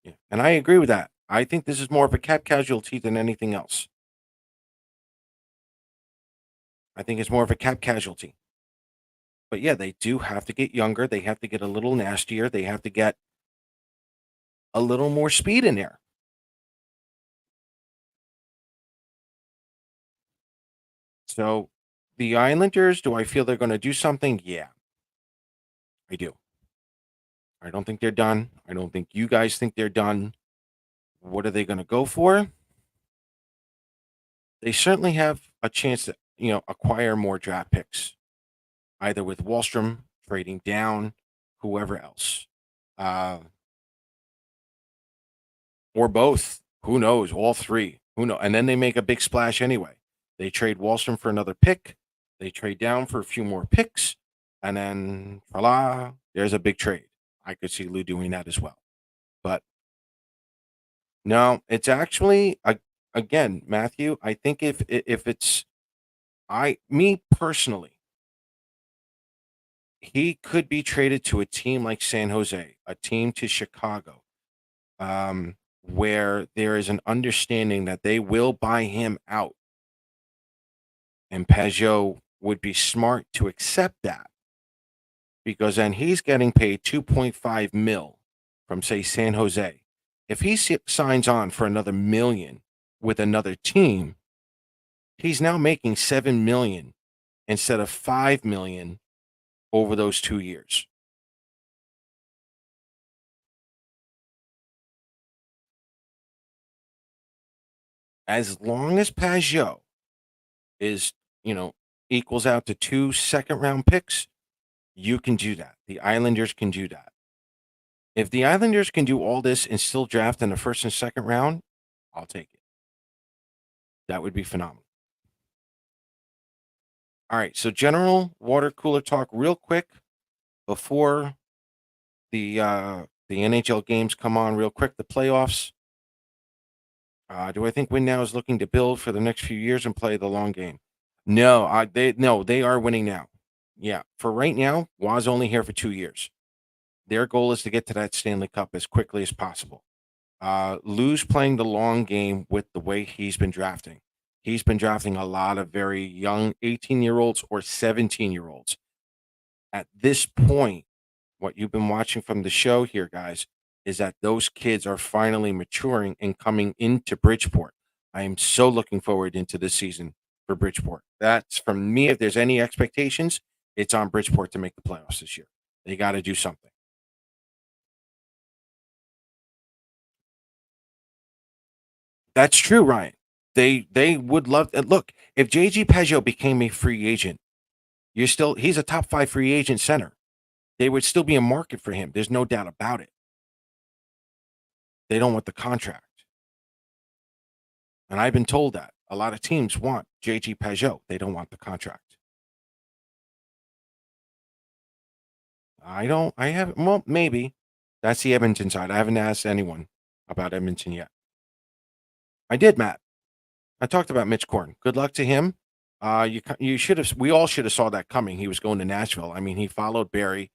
Yeah. And I agree with that. I think this is more of a cap casualty than anything else. I think it's more of a cap casualty. But yeah, they do have to get younger. They have to get a little nastier. They have to get a little more speed in there. So the Islanders, do I feel they're going to do something? Yeah, I do. I don't think they're done. I don't think you guys think they're done. What are they going to go for? They certainly have a chance to, acquire more draft picks, either with Wallstrom trading down, whoever else, uh, or both. Who knows? All three. Who knows? And then they make a big splash anyway. They trade Wallstrom for another pick. They trade down for a few more picks, and then voila, there's a big trade. I could see Lou doing that as well. But no, it's actually again, Matthew. I think if it's me personally, he could be traded to a team like San Jose, a team to Chicago, where there is an understanding that they will buy him out, and Peugeot would be smart to accept that because then he's getting paid 2.5 mil from say San Jose. If he signs on for another million with another team, he's now making 7 million instead of 5 million over those 2 years. As long as Peugeot is, equals out to 2 second round picks, you can do that. The Islanders can do that. If the Islanders can do all this and still draft in the first and second round, I'll take it. That would be phenomenal. All right, so general water cooler talk real quick before the NHL games come on real quick, the playoffs. Do I think Win Now is looking to build for the next few years and play the long game? No, they are winning now. Yeah, for right now, Waz only here for 2 years. Their goal is to get to that Stanley Cup as quickly as possible. Lou's playing the long game with the way he's been drafting. He's been drafting a lot of very young 18-year-olds or 17-year-olds. At this point, what you've been watching from the show here, guys, is that those kids are finally maturing and coming into Bridgeport. I am so looking forward into this season for Bridgeport. That's from me. If there's any expectations, it's on Bridgeport to make the playoffs this year. They got to do something. That's true, Ryan. They would love look, if JG Peugeot became a free agent, he's a top 5 free agent center. There would still be a market for him. There's no doubt about it. They don't want the contract. And I've been told that. A lot of teams want JG Peugeot. They don't want the contract. I haven't, well, maybe. That's the Edmonton side. I haven't asked anyone about Edmonton yet. I did, Matt. I talked about Mitch Korn. Good luck to him. You should have. We all should have saw that coming. He was going to Nashville. I mean, he followed Barry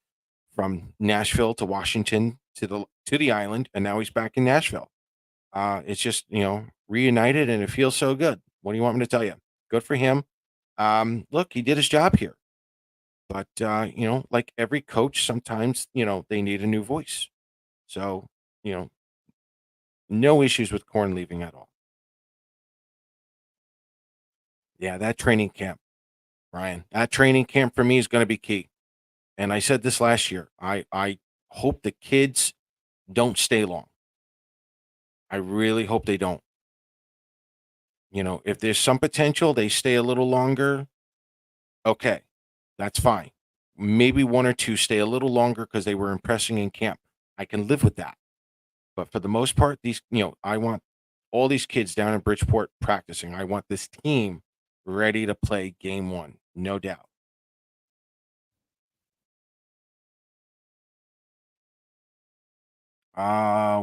from Nashville to Washington to the island, and now he's back in Nashville. It's just reunited, and it feels so good. What do you want me to tell you? Good for him. Look, he did his job here, but like every coach, sometimes they need a new voice. So you know, no issues with Corn leaving at all. Yeah, that training camp, Ryan. That training camp for me is going to be key. And I said this last year. I hope the kids don't stay long. I really hope they don't. If there's some potential, they stay a little longer. Okay, that's fine. Maybe one or two stay a little longer because they were impressing in camp. I can live with that. But for the most part, I want all these kids down in Bridgeport practicing. I want this team ready to play game one, no doubt.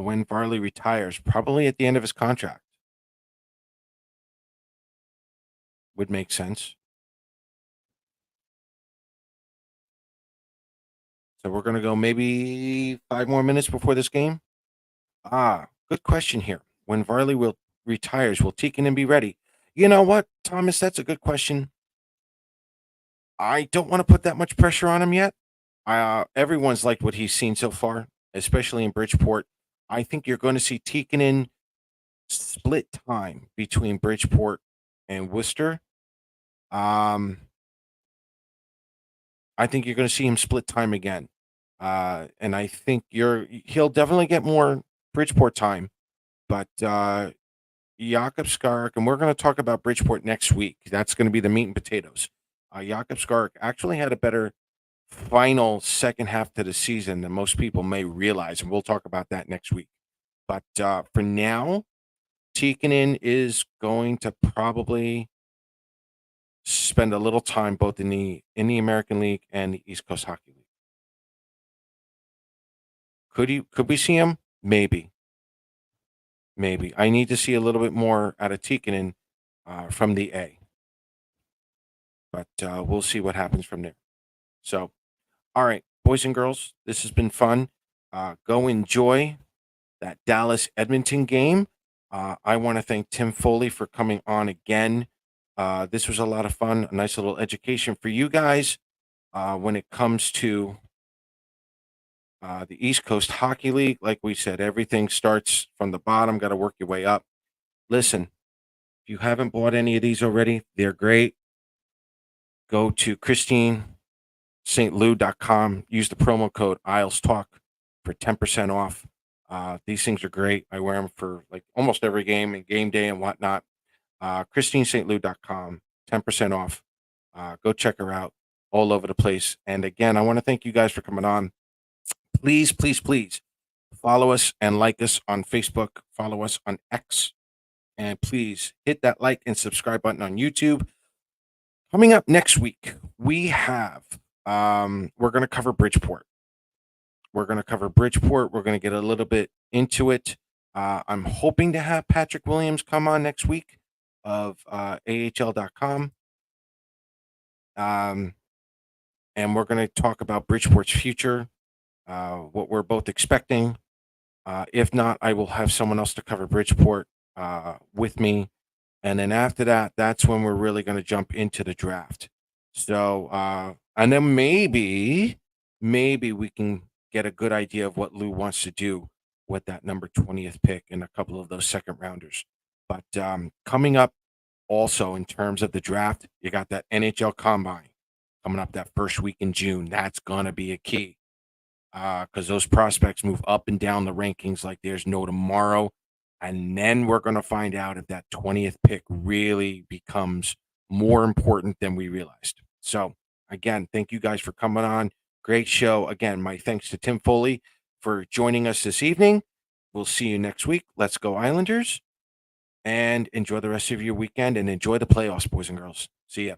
When Varley retires, probably at the end of his contract. would make sense. So we're going to go maybe 5 more minutes before this game. Good question here. When Varley will retires, will Tikkanen be ready? You know what, Thomas? That's a good question. I don't want to put that much pressure on him yet. Everyone's liked what he's seen so far, especially in Bridgeport. I think you're going to see Tikkanen split time between Bridgeport and Worcester. I think you're going to see him split time again. And I think he'll definitely get more Bridgeport time, but Jakob Skark, and we're going to talk about Bridgeport next week. That's going to be the meat and potatoes. Jakob Skark actually had a better final second half to the season than most people may realize, and we'll talk about that next week. But for now, Tikkanen is going to probably spend a little time both in the American League and the East Coast Hockey League. Could we see him? Maybe. I need to see a little bit more out of Tikkanen from the A. But we'll see what happens from there. So, all right, boys and girls, this has been fun. Go enjoy that Dallas Edmonton game. I want to thank Tim Foley for coming on again. This was a lot of fun, a nice little education for you guys when it comes to the East Coast Hockey League. Like we said, everything starts from the bottom, got to work your way up. Listen, if you haven't bought any of these already, they're great. Go to ChristineSt.Louis.com. Use the promo code IslesTalk for 10% off. These things are great. I wear them for like almost every game and game day and whatnot. ChristineSt.Louis.com, 10% off. Go check her out all over the place. And again, I want to thank you guys for coming on. Please, please, please follow us and like us on Facebook. Follow us on X. And please hit that like and subscribe button on YouTube. Coming up next week, we have, we're going to cover Bridgeport. We're going to get a little bit into it. I'm hoping to have Patrick Williams come on next week of AHL.com. And we're going to talk about Bridgeport's future, what we're both expecting. If not, I will have someone else to cover Bridgeport with me. And then after that, that's when we're really going to jump into the draft. So, and then maybe we can get a good idea of what Lou wants to do with that number 20th pick and a couple of those second rounders. But coming up also in terms of the draft, you got that NHL Combine coming up that first week in June. That's going to be a key because those prospects move up and down the rankings like there's no tomorrow. And then we're going to find out if that 20th pick really becomes more important than we realized. So, again, thank you guys for coming on. Great show. Again, my thanks to Tim Foley for joining us this evening. We'll see you next week. Let's go Islanders. And enjoy the rest of your weekend and enjoy the playoffs, boys and girls. See ya.